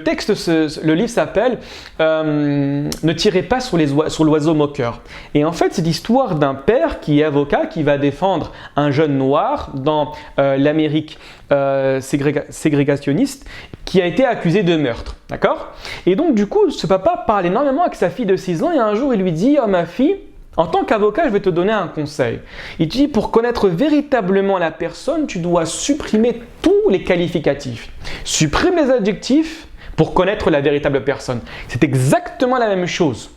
Speaker 1: livre s'appelle Ne tirez pas sur l'oiseau moqueur. Et en fait, c'est l'histoire d'un père qui est avocat, qui va défendre un jeune noir dans l'Amérique ségrégationniste, qui a été accusé de meurtre. D'accord? Et donc, du coup, ce papa parle énormément avec sa fille de 6 ans et un jour, il lui dit « Oh ma fille, en tant qu'avocat, je vais te donner un conseil. » Il te dit, pour connaître véritablement la personne, tu dois supprimer tous les qualificatifs. Supprime les adjectifs pour connaître la véritable personne. C'est exactement la même chose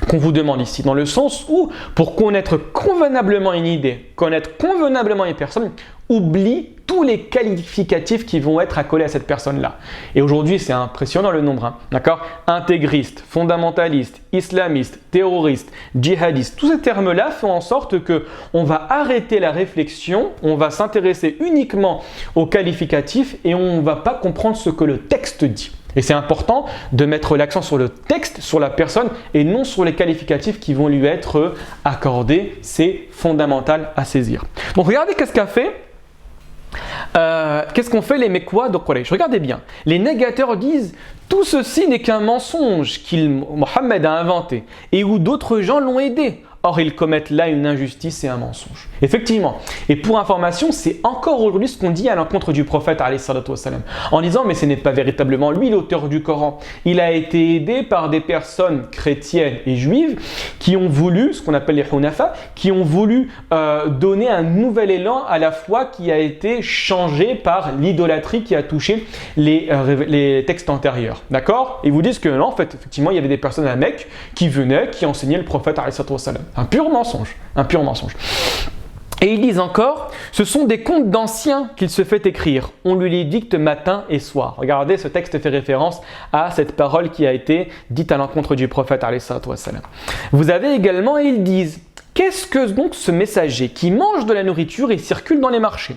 Speaker 1: qu'on vous demande ici, dans le sens où, pour connaître convenablement une idée, connaître convenablement une personne, oublie tous les qualificatifs qui vont être accolés à cette personne-là. Et aujourd'hui, c'est impressionnant le nombre, d'accord? Intégriste, fondamentaliste, islamiste, terroriste, djihadiste, tous ces termes-là font en sorte que on va arrêter la réflexion, on va s'intéresser uniquement aux qualificatifs et on ne va pas comprendre ce que le texte dit. Et c'est important de mettre l'accent sur le texte, sur la personne et non sur les qualificatifs qui vont lui être accordés. C'est fondamental à saisir. Donc regardez qu'est-ce qu'a fait. Qu'est-ce qu'ont fait les Mecquois de Quraysh? Regardez bien. Les négateurs disent tout ceci n'est qu'un mensonge Mohammed a inventé et où d'autres gens l'ont aidé. Or, ils commettent là une injustice et un mensonge. Effectivement. Et pour information, c'est encore aujourd'hui ce qu'on dit à l'encontre du prophète en disant mais ce n'est pas véritablement lui l'auteur du Coran. Il a été aidé par des personnes chrétiennes et juives qui ont voulu, ce qu'on appelle les Hunafa, qui ont voulu donner un nouvel élan à la foi qui a été changé par l'idolâtrie qui a touché les textes antérieurs. D'accord? Ils vous disent que non, en fait, effectivement, il y avait des personnes à Mecque qui venaient, qui enseignaient le prophète Un pur mensonge, un pur mensonge. Et ils disent encore, ce sont des contes d'anciens qu'il se fait écrire. On lui les dicte matin et soir. Regardez, ce texte fait référence à cette parole qui a été dite à l'encontre du prophète. Vous avez également, et ils disent, qu'est-ce que donc ce messager qui mange de la nourriture et circule dans les marchés?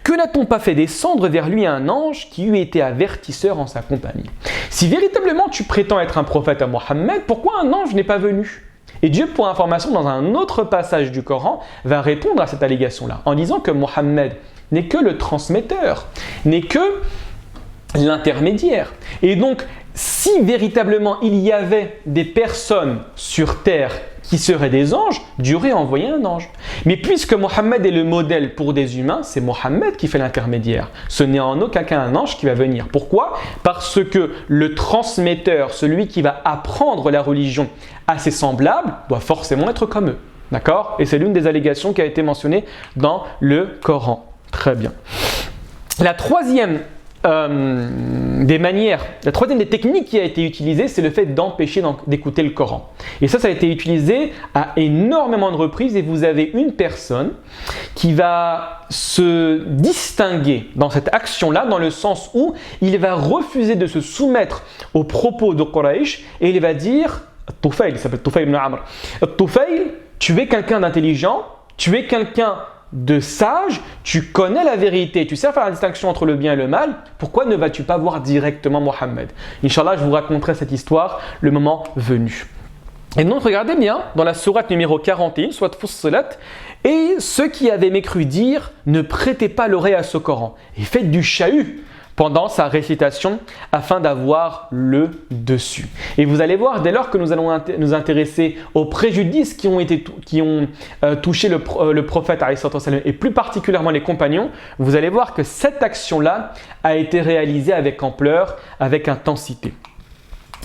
Speaker 1: Que n'a-t-on pas fait descendre vers lui un ange qui eût été avertisseur en sa compagnie? Si véritablement tu prétends être un prophète à Mohammed, pourquoi un ange n'est pas venu? Et Dieu, pour information, dans un autre passage du Coran, va répondre à cette allégation-là en disant que Mohammed n'est que le transmetteur, n'est que l'intermédiaire. Et donc, si véritablement il y avait des personnes sur terre qui seraient des anges, Dieu aurait envoyé un ange. Mais puisque Mohammed est le modèle pour des humains, c'est Mohammed qui fait l'intermédiaire. Ce n'est en aucun cas un ange qui va venir. Pourquoi? Parce que le transmetteur, celui qui va apprendre la religion à ses semblables, doit forcément être comme eux. D'accord? Et c'est l'une des allégations qui a été mentionnée dans le Coran. Très bien. La troisième des techniques qui a été utilisée, c'est le fait d'empêcher d'écouter le Coran. Et ça a été utilisé à énormément de reprises et vous avez une personne qui va se distinguer dans cette action-là, dans le sens où il va refuser de se soumettre aux propos de Quraysh et il va dire, Tufail, il s'appelle Tufail ibn Amr, Tufail, tu es quelqu'un d'intelligent, tu es quelqu'un de sage, tu connais la vérité, tu sais faire la distinction entre le bien et le mal, pourquoi ne vas-tu pas voir directement Mohammed? Inch'Allah, je vous raconterai cette histoire le moment venu. Et donc, regardez bien, dans la sourate numéro 41, sourate Fussilat, et ceux qui avaient mécru dire, ne prêtez pas l'oreille à ce Coran, et faites du chahut pendant sa récitation afin d'avoir le dessus. Et vous allez voir, dès lors que nous allons nous intéresser aux préjudices qui ont touché le prophète et plus particulièrement les compagnons, vous allez voir que cette action-là a été réalisée avec ampleur, avec intensité.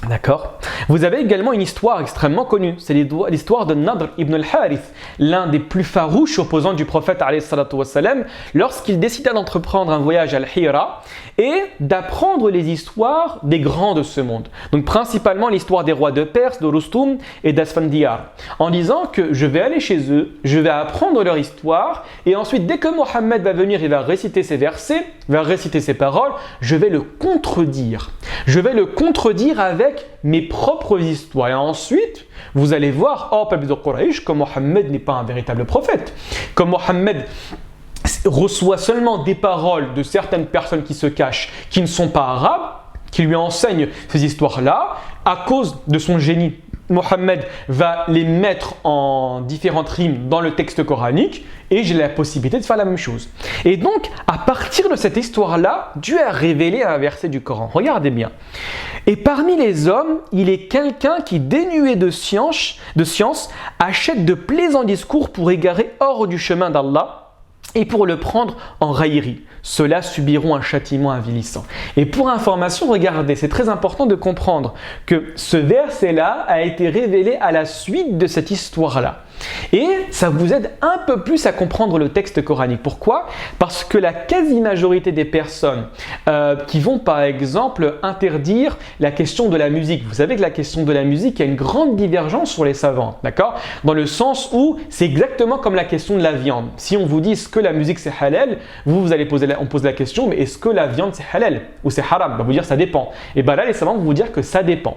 Speaker 1: D'accord? Vous avez également une histoire extrêmement connue, c'est l'histoire de Nadr ibn al-Harith, l'un des plus farouches opposants du prophète lorsqu'il décida d'entreprendre un voyage à Al-Hira et d'apprendre les histoires des grands de ce monde. Donc principalement l'histoire des rois de Perse, de Rustum et d'Asfandiyar, en disant que je vais aller chez eux, je vais apprendre leur histoire et ensuite dès que Mohammed va venir, il va réciter ses versets, va réciter ses paroles, je vais le contredire. Je vais le contredire avec mes propres histoires. Et ensuite, vous allez voir, oh peuple de Quraysh, que Mohammed n'est pas un véritable prophète. Que Mohammed reçoit seulement des paroles de certaines personnes qui se cachent, qui ne sont pas arabes, qui lui enseignent ces histoires-là, à cause de son génie. Mohammed va les mettre en différentes rimes dans le texte coranique et j'ai la possibilité de faire la même chose. Et donc, à partir de cette histoire-là, Dieu a révélé un verset du Coran. Regardez bien. Et parmi les hommes, il est quelqu'un qui, dénué de science, achète de plaisants discours pour égarer hors du chemin d'Allah et pour le prendre en raillerie. Ceux-là subiront un châtiment avilissant. Et pour information, regardez, c'est très important de comprendre que ce verset-là a été révélé à la suite de cette histoire-là. Et ça vous aide un peu plus à comprendre le texte coranique. Pourquoi ? Parce que la quasi-majorité des personnes qui vont par exemple interdire la question de la musique. Vous savez que la question de la musique, il y a une grande divergence sur les savants, d'accord ? Dans le sens où c'est exactement comme la question de la viande. Si on vous dit est-ce que la musique c'est halal, vous allez on pose la question, mais est-ce que la viande c'est halal ou c'est haram ? On va vous dire ça dépend. Et bien là, les savants vont vous dire que ça dépend.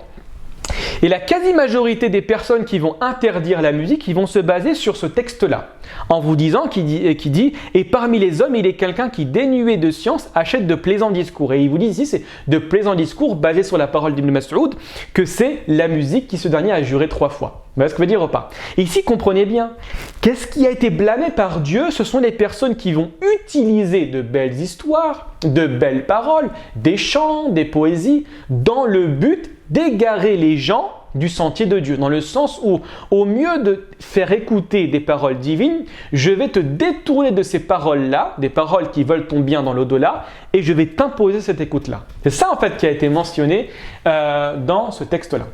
Speaker 1: Et la quasi-majorité des personnes qui vont interdire la musique, ils vont se baser sur ce texte-là, en vous disant, qui dit « Et parmi les hommes, il est quelqu'un qui, dénué de science, achète de plaisants discours. » Et il vous dit ici, c'est de plaisants discours basés sur la parole d'Ibn Mas'ud, que c'est la musique qui ce dernier a juré 3 fois. Vous voyez ce que veut dire ou pas ? Et ici, comprenez bien, qu'est-ce qui a été blâmé par Dieu ? Ce sont les personnes qui vont utiliser de belles histoires, de belles paroles, des chants, des poésies, dans le but d'égarer les gens du sentier de Dieu, dans le sens où, au mieux de faire écouter des paroles divines, je vais te détourner de ces paroles-là, des paroles qui veulent ton bien dans l'au-delà, et je vais t'imposer cette écoute-là. C'est ça en fait qui a été mentionné dans ce texte-là.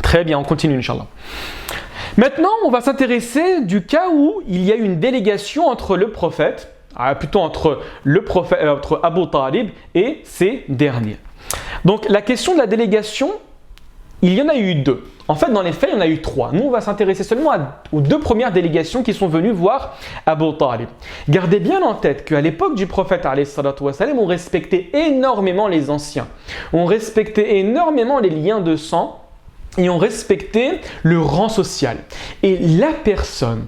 Speaker 1: Très bien, on continue, Inch'Allah. Maintenant, on va s'intéresser du cas où il y a une délégation entre le prophète, entre Abu Talib et ces derniers. Donc, la question de la délégation, il y en a eu 2. En fait, dans les faits, il y en a eu 3. Nous, on va s'intéresser seulement aux 2 premières délégations qui sont venues voir Abu Talib. Gardez bien en tête qu'à l'époque du prophète, on respectait énormément les anciens. On respectait énormément les liens de sang et on respectait le rang social. Et la personne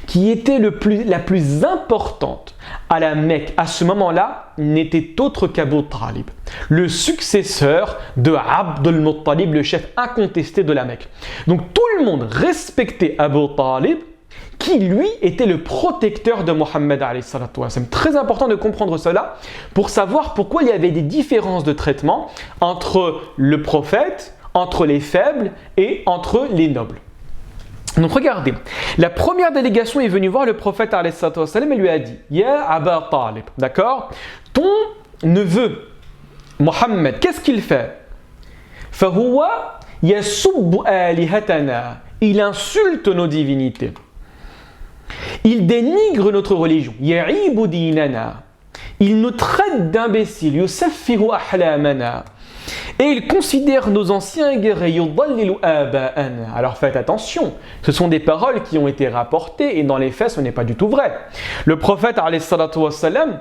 Speaker 1: qui était la plus importante à la Mecque à ce moment-là n'était autre qu'Abu Talib, le successeur de Abdul Muttalib, le chef incontesté de la Mecque. Donc tout le monde respectait Abu Talib, qui lui était le protecteur de Mohammed alayhi salatu wa sallam. C'est très important de comprendre cela pour savoir pourquoi il y avait des différences de traitement entre le prophète, entre les faibles et entre les nobles. Donc regardez, la première délégation est venue voir le prophète alayhi salatu wa sallam et lui a dit « Ya Aba Talib », d'accord ? Ton neveu, Mohammed, qu'est-ce qu'il fait ? « Fahuwa yasubbu alihatana » Il insulte nos divinités. Il dénigre notre religion. « Ya'ibu dinana » Il nous traite d'imbéciles. « Yusaffihu ahlamana » Et il considère nos anciens guerriers. Alors faites attention, ce sont des paroles qui ont été rapportées et dans les faits ce n'est pas du tout vrai. Le prophète alayhi salatu wa sallam,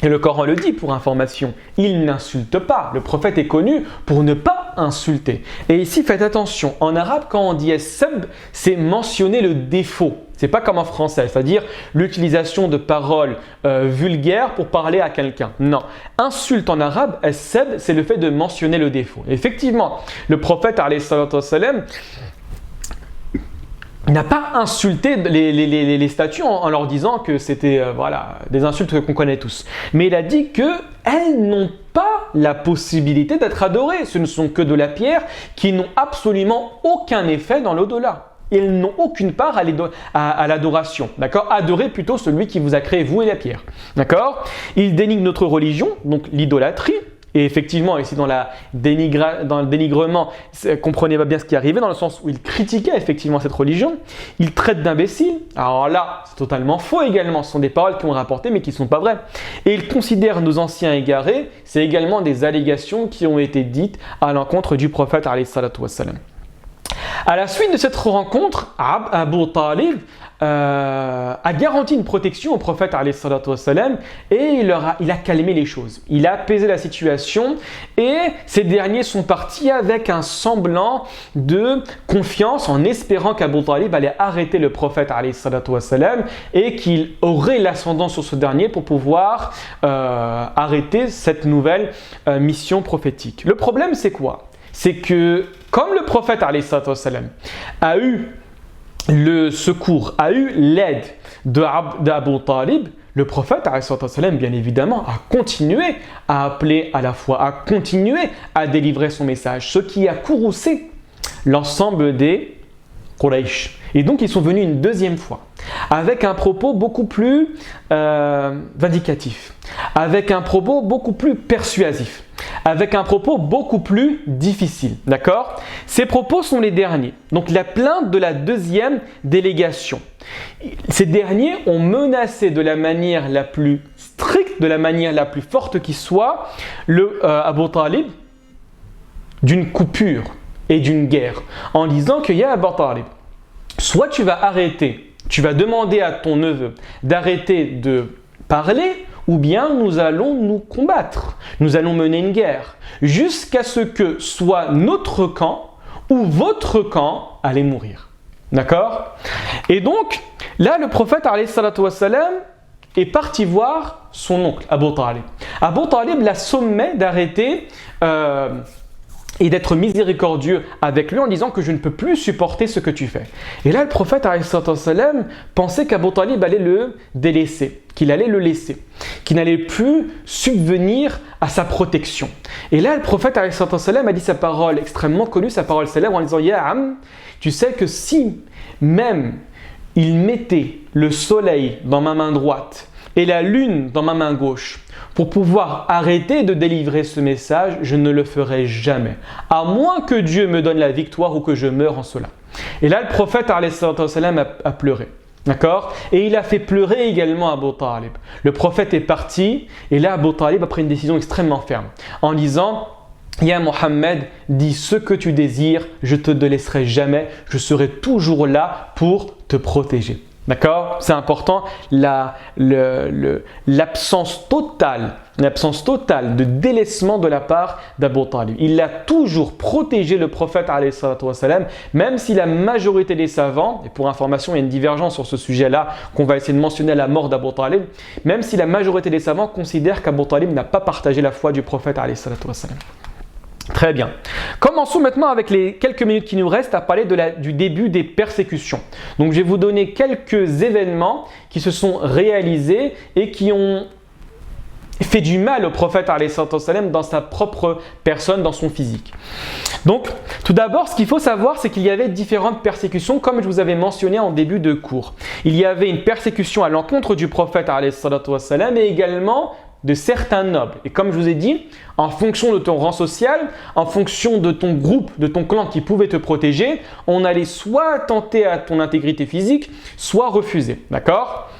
Speaker 1: et le Coran le dit pour information, il n'insulte pas. Le prophète est connu pour ne pas insulter. Et ici faites attention, en arabe quand on dit as-sab, c'est mentionner le défaut. C'est pas comme en français, c'est-à-dire l'utilisation de paroles vulgaires pour parler à quelqu'un. Non, insulte en arabe, as-sab, c'est le fait de mentionner le défaut. Effectivement, le prophète alayhi salatu wa sallam n'a pas insulté les statues en leur disant que c'était des insultes qu'on connaît tous. Mais il a dit qu'elles n'ont pas la possibilité d'être adorées. Ce ne sont que de la pierre qui n'ont absolument aucun effet dans l'au-delà. Ils n'ont aucune part à l'adoration. D'accord ? Adorez plutôt celui qui vous a créé, vous et la pierre. D'accord ? Il dénigre notre religion, donc l'idolâtrie. Et effectivement, ici dans le dénigrement, comprenez pas bien ce qui arrivait, dans le sens où il critiquait effectivement cette religion. Il traite d'imbéciles. Alors là, c'est totalement faux également. Ce sont des paroles qui ont rapporté mais qui ne sont pas vraies. Et il considère nos anciens égarés. C'est également des allégations qui ont été dites à l'encontre du prophète alayhi salatu wa sallam. À la suite de cette rencontre, Abu Talib a garanti une protection au prophète alayhi salatu wassalam, et il a calmé les choses. Il a apaisé la situation et ces derniers sont partis avec un semblant de confiance en espérant qu'Abu Talib allait arrêter le prophète alayhi salatu wassalam et qu'il aurait l'ascendant sur ce dernier pour pouvoir arrêter cette nouvelle mission prophétique. Le problème c'est quoi? C'est que comme le prophète alayhi salatu wassalam a eu le secours, a eu l'aide d'Abu Talib, le prophète, bien évidemment, a continué à appeler à la foi, a continué à délivrer son message, ce qui a courroucé l'ensemble des Quraysh. Et donc, ils sont venus une deuxième fois, avec un propos beaucoup plus vindicatif, avec un propos beaucoup plus persuasif, avec un propos beaucoup plus difficile. D'accord? Ces propos sont les derniers. Donc, la plainte de la deuxième délégation. Ces derniers ont menacé de la manière la plus stricte, de la manière la plus forte qui soit, Abu Talib d'une coupure et d'une guerre, en disant que ya Abu Talib, soit tu vas arrêter, tu vas demander à ton neveu d'arrêter de parler, ou bien nous allons nous combattre, nous allons mener une guerre, jusqu'à ce que soit notre camp ou votre camp allait mourir. D'accord? Et donc, là, le prophète alayhi salatu wassalam est parti voir son oncle, Abu Talib. Abu Talib l'a sommé d'arrêter et d'être miséricordieux avec lui en disant que je ne peux plus supporter ce que tu fais. Et là, le prophète alayhi salatu wassalam pensait qu'Abu Talib allait le délaisser, qu'il allait le laisser, qu'il n'allait plus subvenir à sa protection. Et là, le prophète alayhi salatu wassalam a dit sa parole extrêmement connue, sa parole célèbre en disant « Ya Am, tu sais que si même il mettait le soleil dans ma main droite et la lune dans ma main gauche pour pouvoir arrêter de délivrer ce message, je ne le ferai jamais, à moins que Dieu me donne la victoire ou que je meure en cela. » Et là, le prophète alayhi salatu wassalam a pleuré. D'accord? Et il a fait pleurer également Abu Talib. Le prophète est parti et là, Abu Talib a pris une décision extrêmement ferme en disant « Ya Mohammed, dis ce que tu désires, je ne te délaisserai jamais, je serai toujours là pour te protéger. » D'accord? C'est important, l'absence totale de délaissement de la part d'Abu Talib. Il a toujours protégé le prophète alayhi salatu wassalam, même si la majorité des savants, et pour information, il y a une divergence sur ce sujet-là qu'on va essayer de mentionner à la mort d'Abu Talib, même si la majorité des savants considèrent qu'Abu Talib n'a pas partagé la foi du prophète alayhi salatu wassalam. Très bien. Commençons maintenant avec les quelques minutes qui nous restent à parler du début des persécutions. Donc je vais vous donner quelques événements qui se sont réalisés et qui ont fait du mal au prophète alayhi salatu wassalam dans sa propre personne, dans son physique. Donc tout d'abord, ce qu'il faut savoir, c'est qu'il y avait différentes persécutions comme je vous avais mentionné en début de cours. Il y avait une persécution à l'encontre du prophète alayhi salatu wassalam et également de certains nobles. Et comme je vous ai dit, en fonction de ton rang social, en fonction de ton groupe, de ton clan qui pouvait te protéger, on allait soit attenter à ton intégrité physique, soit refuser. D'accord?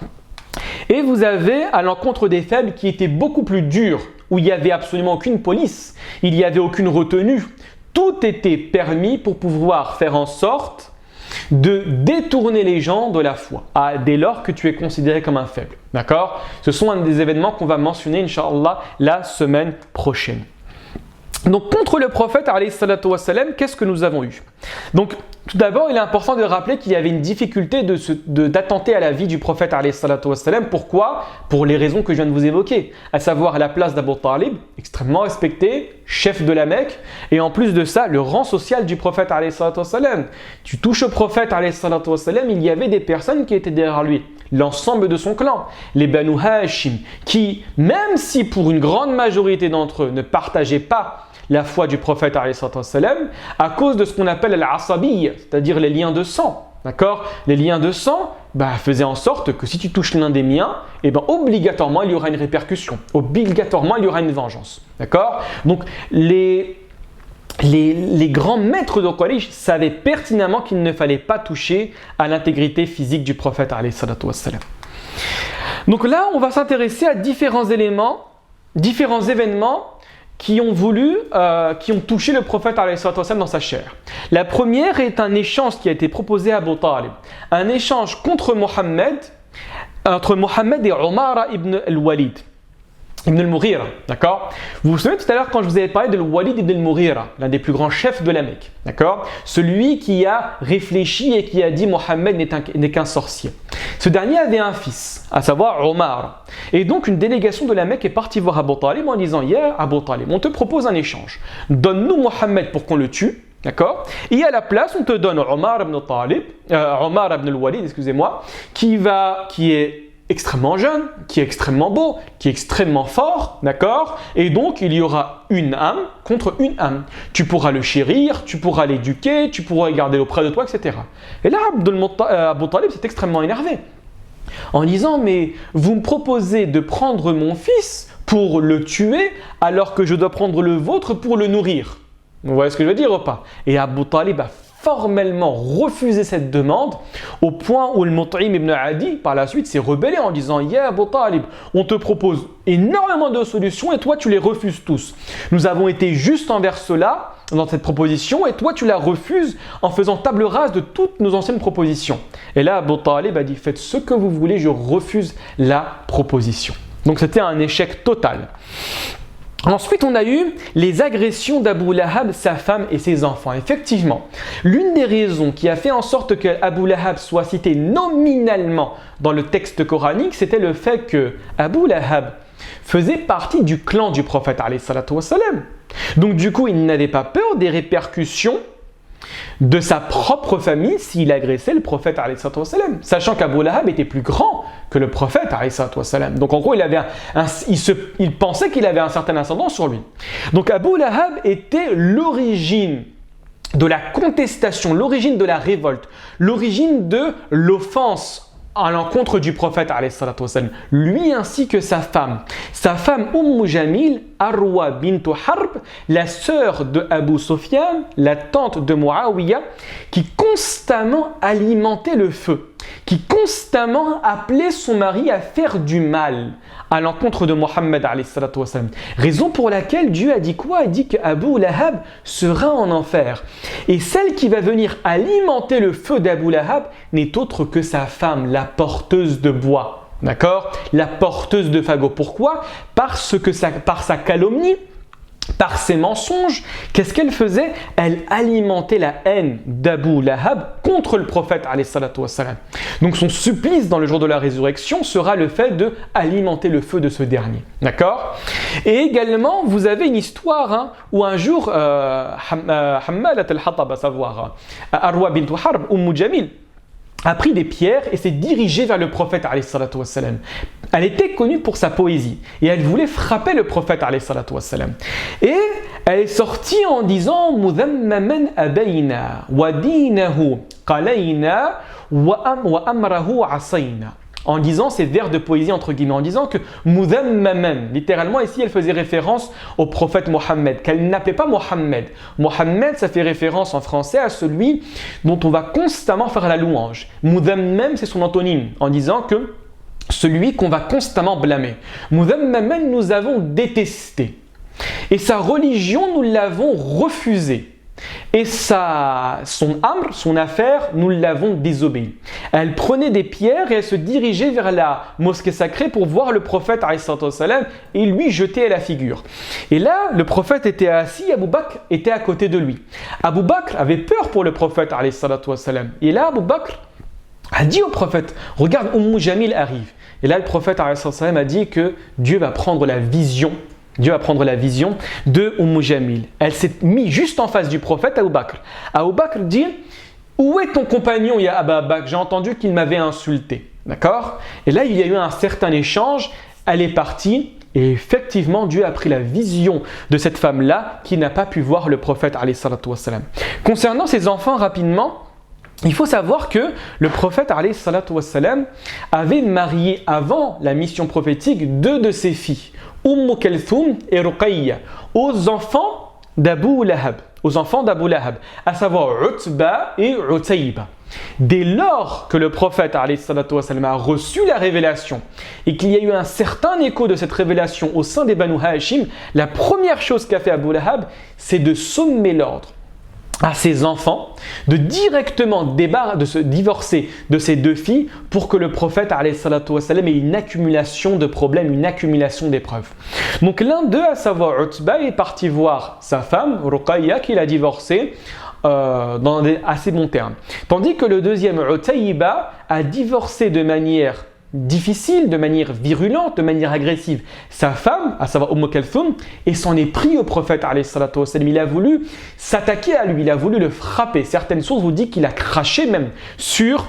Speaker 1: Et vous avez à l'encontre des faibles qui étaient beaucoup plus durs, où il n'y avait absolument aucune police, il n'y avait aucune retenue. Tout était permis pour pouvoir faire en sorte de détourner les gens de la foi, dès lors que tu es considéré comme un faible. D'accord? Ce sont un des événements qu'on va mentionner, Inch'Allah, la semaine prochaine. Donc, contre le prophète, alayhi salatu wassalam, qu'est-ce que nous avons eu? Donc, tout d'abord, il est important de rappeler qu'il y avait une difficulté d'attenter à la vie du prophète, alayhi salatu wassalam. Pourquoi? Pour les raisons que je viens de vous évoquer, à savoir la place d'Abu Talib, extrêmement respecté, chef de la Mecque, et en plus de ça, le rang social du prophète, alayhi salatu wassalam. Tu touches au prophète, alayhi salatu wassalam, il y avait des personnes qui étaient derrière lui, l'ensemble de son clan, les Banu Hashim, qui, même si pour une grande majorité d'entre eux ne partageaient pas la foi du prophète alayhi salatu wassalam, à cause de ce qu'on appelle al-asabiyya, c'est-à-dire les liens de sang. D'accord? Les liens de sang faisaient en sorte que si tu touches l'un des miens, obligatoirement il y aura une répercussion, obligatoirement il y aura une vengeance. D'accord? Donc les grands maîtres de Quraysh savaient pertinemment qu'il ne fallait pas toucher à l'intégrité physique du prophète alayhi salatu wassalam. Donc là, on va s'intéresser à différents événements qui ont touché le prophète alayhi salatu wassalam dans sa chair. La première est un échange qui a été proposé à Abu Talib, un échange entre Mohammed et Omar ibn al-Walid. Ibn al-Mughira, d'accord? Vous vous souvenez tout à l'heure quand je vous avais parlé de Walid ibn al-Mughira, l'un des plus grands chefs de la Mecque, d'accord? Celui qui a réfléchi et qui a dit Mohammed n'est qu'un sorcier. Ce dernier avait un fils, à savoir Omar. Et donc une délégation de la Mecque est partie voir Abu Talib en disant Ya Abu Talib, on te propose un échange. Donne-nous Mohammed pour qu'on le tue. D'accord? Et à la place, on te donne Omar ibn al-Walid, excusez-moi, qui est extrêmement jeune, qui est extrêmement beau, qui est extrêmement fort, d'accord? Et donc, il y aura une âme contre une âme. Tu pourras le chérir, tu pourras l'éduquer, tu pourras le garder auprès de toi, etc. Et là, Abu Talib s'est extrêmement énervé en disant, mais vous me proposez de prendre mon fils pour le tuer alors que je dois prendre le vôtre pour le nourrir. Vous voyez ce que je veux dire ou pas? Et Abu Talib a formellement refusé cette demande au point où le Mut'im ibn Adi par la suite s'est rebellé en disant Ya Abu Talib, on te propose énormément de solutions et toi tu les refuses tous. Nous avons été justes envers cela dans cette proposition et toi tu la refuses en faisant table rase de toutes nos anciennes propositions. Et là Abu Talib a dit faites ce que vous voulez, je refuse la proposition. Donc c'était un échec total. Ensuite, on a eu les agressions d'Abu Lahab, sa femme et ses enfants. Effectivement, l'une des raisons qui a fait en sorte que Abu Lahab soit cité nominalement dans le texte coranique, c'était le fait que Abu Lahab faisait partie du clan du prophète alayhi salatu wassalam. Donc du coup, il n'avait pas peur des répercussions de sa propre famille s'il agressait le prophète alayhi salatu wassalam, sachant qu'Abu Lahab était plus grand que le prophète alayhi salatu wassalam. Donc en gros, il pensait qu'il avait un certain ascendant sur lui. Donc Abu Lahab était l'origine de la contestation, l'origine de la révolte, l'origine de l'offense à l'encontre du prophète alayhi salatu wassalam, lui ainsi que sa femme. Sa femme Jamil, Arwa bint Harb, la sœur de Abu Sufyan, la tante de Muawiyah, qui constamment alimentait le feu, qui constamment appelait son mari à faire du mal à l'encontre de Mohammed alayhi salatu wassalam. Raison pour laquelle Dieu a dit quoi? Il dit qu'Abu Lahab sera en enfer. Et celle qui va venir alimenter le feu d'Abu Lahab n'est autre que sa femme, la porteuse de bois. D'accord? La porteuse de fagots. Pourquoi? Parce que par sa calomnie, par ses mensonges, qu'est-ce qu'elle faisait? Elle alimentait la haine d'Abu Lahab contre le prophète alayhi salatu wassalam. Donc son supplice dans le jour de la résurrection sera le fait de alimenter le feu de ce dernier. D'accord? Et également, vous avez une histoire où un jour, Hammalat al-Hatab, à savoir Arwa bint Harb, Jamil, a pris des pierres et s'est dirigée vers le prophète alayhi salatu wassalam. Elle était connue pour sa poésie et elle voulait frapper le prophète alayhi salatu wassalam. Et elle est sortie en disant Mudhammaman abayna wa dinahu qalayna wa amrahu asayna. En disant ces vers de poésie entre guillemets, en disant que Mudhammaman, littéralement ici elle faisait référence au prophète Mohammed, qu'elle n'appelait pas Mohammed. Mohammed, ça fait référence en français à celui dont on va constamment faire la louange. Mudhammam, c'est son antonyme, en disant que celui qu'on va constamment blâmer. Mudhammaman, nous avons détesté. Et sa religion, nous l'avons refusée. Et son amr, son affaire, nous l'avons désobéi. Elle prenait des pierres et elle se dirigeait vers la mosquée sacrée pour voir le prophète alayhi salatu wassalam et lui jeter à la figure. Et là, le prophète était assis, Abu Bakr était à côté de lui. Abu Bakr avait peur pour le prophète alayhi salatu wassalam. Et là, Abu Bakr a dit au prophète, regarde, Jamil arrive. Et là, le prophète alayhi salatu wassalam a dit que Dieu va prendre la vision. Dieu va prendre la vision de Jamil. Elle s'est mise juste en face du prophète Abu Bakr. Abu Bakr dit où est ton compagnon, ya Abu Bakr? J'ai entendu qu'il m'avait insulté. D'accord? Et là, il y a eu un certain échange. Elle est partie. Et effectivement, Dieu a pris la vision de cette femme-là qui n'a pas pu voir le prophète alayhi salatu wassalam. Concernant ses enfants, rapidement, il faut savoir que le prophète alayhi salatu wassalam avait marié avant la mission prophétique 2 de ses filles, Kalthum et Ruqayya, aux enfants d'Abu Lahab, à savoir Utba et Utayba. Dès lors que le prophète alayhi salatu wa salam, a reçu la révélation et qu'il y a eu un certain écho de cette révélation au sein des Banu Hashim, la première chose qu'a fait Abu Lahab, c'est de sommer l'ordre à ses enfants de directement de se divorcer de ses deux filles pour que le prophète alayhi salatu wa salam, ait une accumulation de problèmes, une accumulation d'épreuves. Donc l'un d'eux, à savoir Utba, est parti voir sa femme, Ruqayya, qu'il a divorcée dans des assez bons termes. Tandis que le deuxième, Utayba, a divorcé de manière difficile, de manière virulente, de manière agressive sa femme, à savoir Kalthum, et s'en est pris au prophète alayhi salatu wa salam. Il a voulu s'attaquer à lui, il a voulu le frapper. Certaines sources vous disent qu'il a craché même sur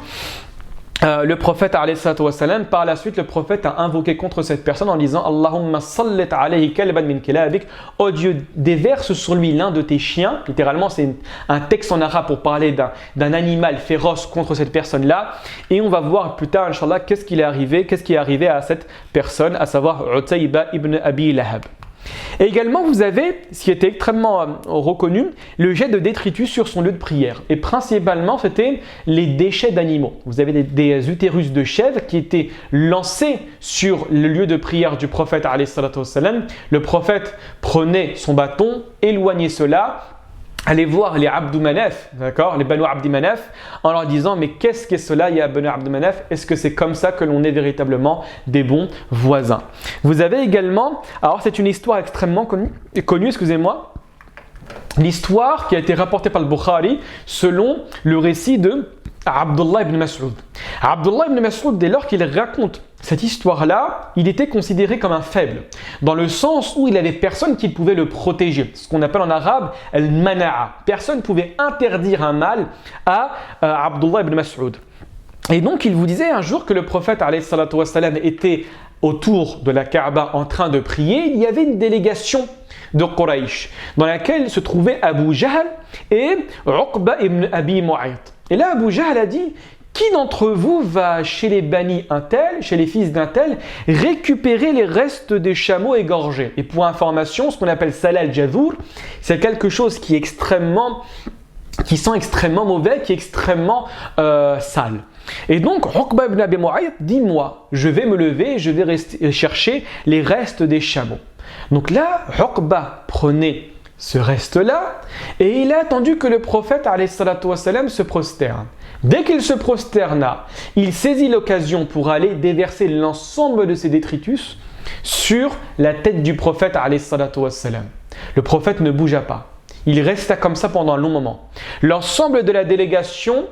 Speaker 1: le prophète alayhi salatu wa salam. Par la suite, le prophète a invoqué contre cette personne en disant Allahumma sallit alayhi kalban min kilabik. Oh Dieu, déverse sur lui l'un de tes chiens. Littéralement, c'est un texte en arabe pour parler d'un animal féroce contre cette personne-là. Et on va voir plus tard, Inch'Allah, qu'est-ce qui est arrivé à cette personne, à savoir Utayba ibn Abi Lahab. Et également, vous avez, ce qui était extrêmement reconnu, le jet de détritus sur son lieu de prière. Et principalement, c'était les déchets d'animaux. Vous avez des utérus de chèvres qui étaient lancés sur le lieu de prière du prophète alayhi salatu wa salam. Le prophète prenait son bâton, éloignait cela, allez voir les Abdou Manaf, d'accord, les Banu Abdi Manaf, en leur disant mais qu'est-ce que cela, ya Banu Abdi Manaf? Est-ce que c'est comme ça que l'on est véritablement des bons voisins? Vous avez également, alors c'est une histoire extrêmement connue, excusez-moi, l'histoire qui a été rapportée par le Bukhari selon le récit de Abdullah ibn Mas'ud. Abdullah ibn Mas'ud, dès lors qu'il raconte cette histoire-là, il était considéré comme un faible, dans le sens où il n'avait personne qui pouvait le protéger. Ce qu'on appelle en arabe al-mana'a. Personne ne pouvait interdire un mal à Abdullah ibn Mas'ud. Et donc il vous disait un jour que le prophète alayhi salatu wa salam était autour de la Kaaba en train de prier. Il y avait une délégation de Quraysh dans laquelle se trouvaient Abu Jahl et Uqba ibn Abi Mu'ayt. Et là, Abu Jahl a dit « Qui d'entre vous va chez les Bani un tel, chez les fils d'un tel, récupérer les restes des chameaux égorgés ?» Et pour information, ce qu'on appelle Salah al-Jadhour, c'est quelque chose qui sent extrêmement mauvais, qui est extrêmement sale. Et donc, Uqba ibn Abi Mu'ayt dit « Moi, je vais me lever, je vais chercher les restes des chameaux. » Donc là, Uqba prenait ce reste-là, et il a attendu que le prophète alayhi salatu wa salam se prosterne. Dès qu'il se prosterna, il saisit l'occasion pour aller déverser l'ensemble de ses détritus sur la tête du prophète alayhi salatu wa salam. Le prophète ne bougea pas. Il resta comme ça pendant un long moment. L'ensemble de la délégation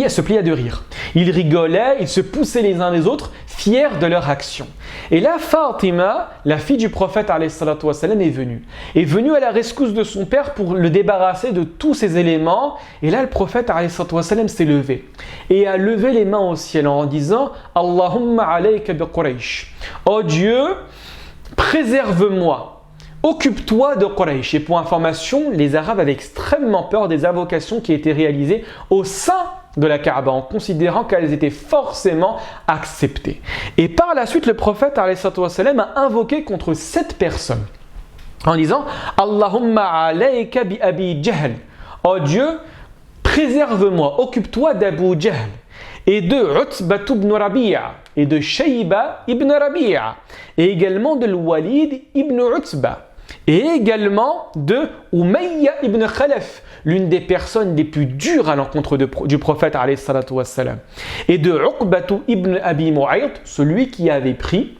Speaker 1: se plia de rire. Ils rigolaient, ils se poussaient les uns les autres, fiers de leur action. Et là, Fatima, la fille du prophète alayhi salatu wa salam, est venue à la rescousse de son père pour le débarrasser de tous ces éléments. Et là, le prophète alayhi salatu wa salam s'est levé et a levé les mains au ciel en disant « Allahumma alayka bi Quraysh » « Oh Dieu, préserve-moi ». Occupe-toi de Quraysh. Et pour information, les Arabes avaient extrêmement peur des invocations qui étaient réalisées au sein de la Kaaba, en considérant qu'elles étaient forcément acceptées. Et par la suite, le prophète alayhi salatu wa salam a invoqué contre 7 personnes en disant Allahumma alayka bi Abi Jahl. Oh Dieu, préserve-moi, occupe-toi d'Abu Jahl et de Utba ibn Rabi'a et de Shayba ibn Rabi'a et également de Walid ibn Utba et également de Umayya ibn Khalaf, l'une des personnes les plus dures à l'encontre du prophète alayhi salatu wa salam, et de Uqbatu ibn Abi Mu'ayt, celui qui avait pris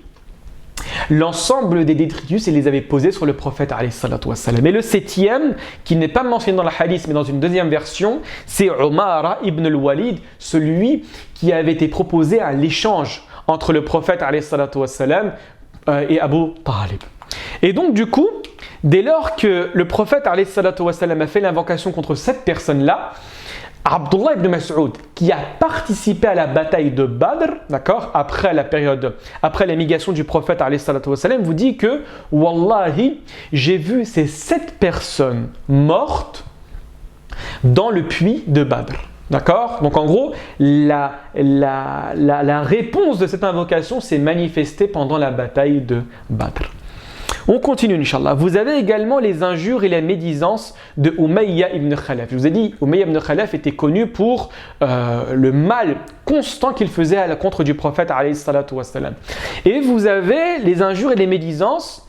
Speaker 1: l'ensemble des détritus et les avait posés sur le prophète alayhi salatu wa salam. Et le 7e, qui n'est pas mentionné dans le hadith mais dans une deuxième version, c'est Umara ibn al-Walid, celui qui avait été proposé à l'échange entre le prophète alayhi salatu wa salam et Abu Talib. Et donc du coup, dès lors que le prophète alayhi salatu wa salam a fait l'invocation contre cette personne-là, Abdullah ibn Mas'ud, qui a participé à la bataille de Badr, d'accord, après l'émigration du prophète alayhi salatu wa salam, vous dit que Wallahi, j'ai vu ces 7 personnes mortes dans le puits de Badr. D'accord? Donc en gros, la réponse de cette invocation s'est manifestée pendant la bataille de Badr. On continue, Inch'Allah. Vous avez également les injures et la médisance de Umayya ibn Khalaf. Je vous ai dit, Umayya ibn Khalaf était connu pour le mal constant qu'il faisait à l'encontre du prophète, alayhi salatu wassalam. Et vous avez les injures et les médisances,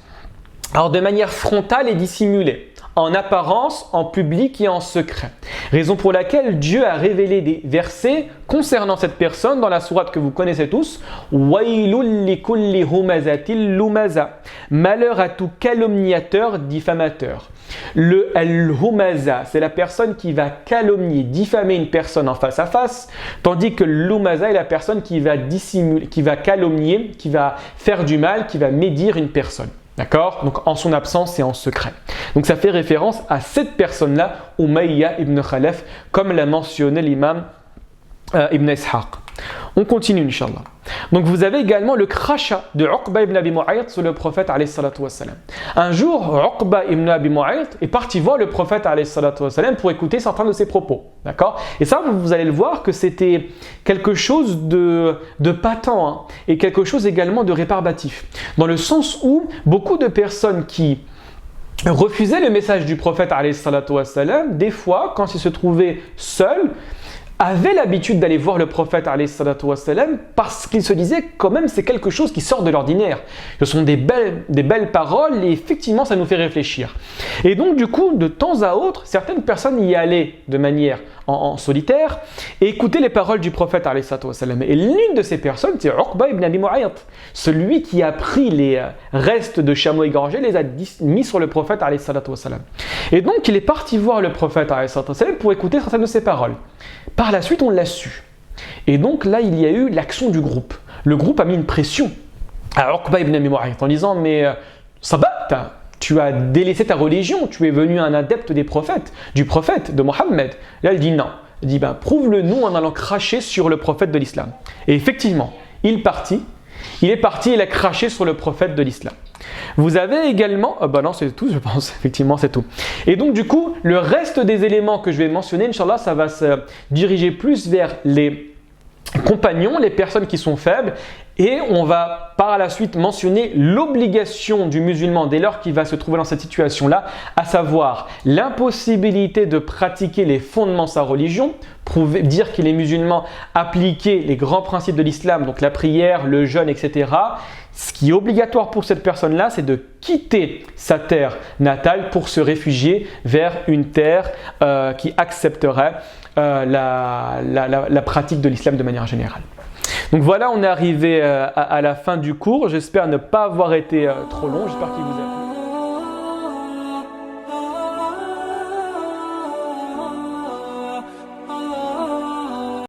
Speaker 1: alors de manière frontale et dissimulée, en apparence, en public et en secret. Raison pour laquelle Dieu a révélé des versets concernant cette personne dans la sourate que vous connaissez tous. Wailul likulli humazatil lumaza. Malheur à tout calomniateur, diffamateur. Le al-humaza, c'est la personne qui va calomnier, diffamer une personne en face à face, tandis que l'humaza est la personne qui va dissimuler, qui va calomnier, qui va faire du mal, qui va médire une personne. D'accord? Donc en son absence et en secret. Donc ça fait référence à cette personne-là, Umayya ibn Khalaf, comme l'a mentionné l'imam Ibn Ishaq. On continue, Inch'Allah. Donc vous avez également le crachat de Uqba ibn Abi Mu'ayt sur le prophète alayhi salatu wassalam. Un jour, Uqba ibn Abi Mu'ayt est parti voir le prophète alayhi salatu wassalam pour écouter certains de ses propos. D'accord? Et ça, vous allez le voir que c'était quelque chose de patent hein, et quelque chose également de rébarbatif. Dans le sens où beaucoup de personnes qui refusaient le message du prophète alayhi salatu wassalam, des fois, quand ils se trouvaient seuls, avaient l'habitude d'aller voir le prophète alayhi salatu wassalam parce qu'il se disait quand même c'est quelque chose qui sort de l'ordinaire. Ce sont des belles paroles et effectivement ça nous fait réfléchir. Et donc du coup de temps à autre certaines personnes y allaient de manière en solitaire et écoutaient les paroles du prophète alayhi salatu wassalam. Et l'une de ces personnes c'est Uqba ibn Abi Mu'ayt, celui qui a pris les restes de chameaux égorgés, les a mis sur le prophète alayhi salatu wassalam. Et donc il est parti voir le prophète alayhi salatu wassalam pour écouter certaines de ses paroles. Par la suite, on l'a su. Et donc là, il y a eu l'action du groupe. Le groupe a mis une pression à Uqba ibn Abi Mu'ayt en disant « Mais Sabata, tu as délaissé ta religion, tu es venu un adepte des prophètes, du prophète, de Mohammed. » Là, il dit « Non. » Il dit « Prouve-le-nous en allant cracher sur le prophète de l'islam. » Et effectivement, il est parti, il a craché sur le prophète de l'islam. Vous avez également, non c'est tout je pense, effectivement c'est tout. Et donc du coup, le reste des éléments que je vais mentionner, Inch'Allah, ça va se diriger plus vers les compagnons, les personnes qui sont faibles, et on va par la suite mentionner l'obligation du musulman dès lors qu'il va se trouver dans cette situation-là, à savoir l'impossibilité de pratiquer les fondements de sa religion, dire qu'il est musulman, appliquer les grands principes de l'islam, donc la prière, le jeûne, etc. Ce qui est obligatoire pour cette personne-là, c'est de quitter sa terre natale pour se réfugier vers une terre qui accepterait la pratique de l'islam de manière générale. Donc voilà, on est arrivé à la fin du cours. J'espère ne pas avoir été trop long. J'espère qu'il vous a plu.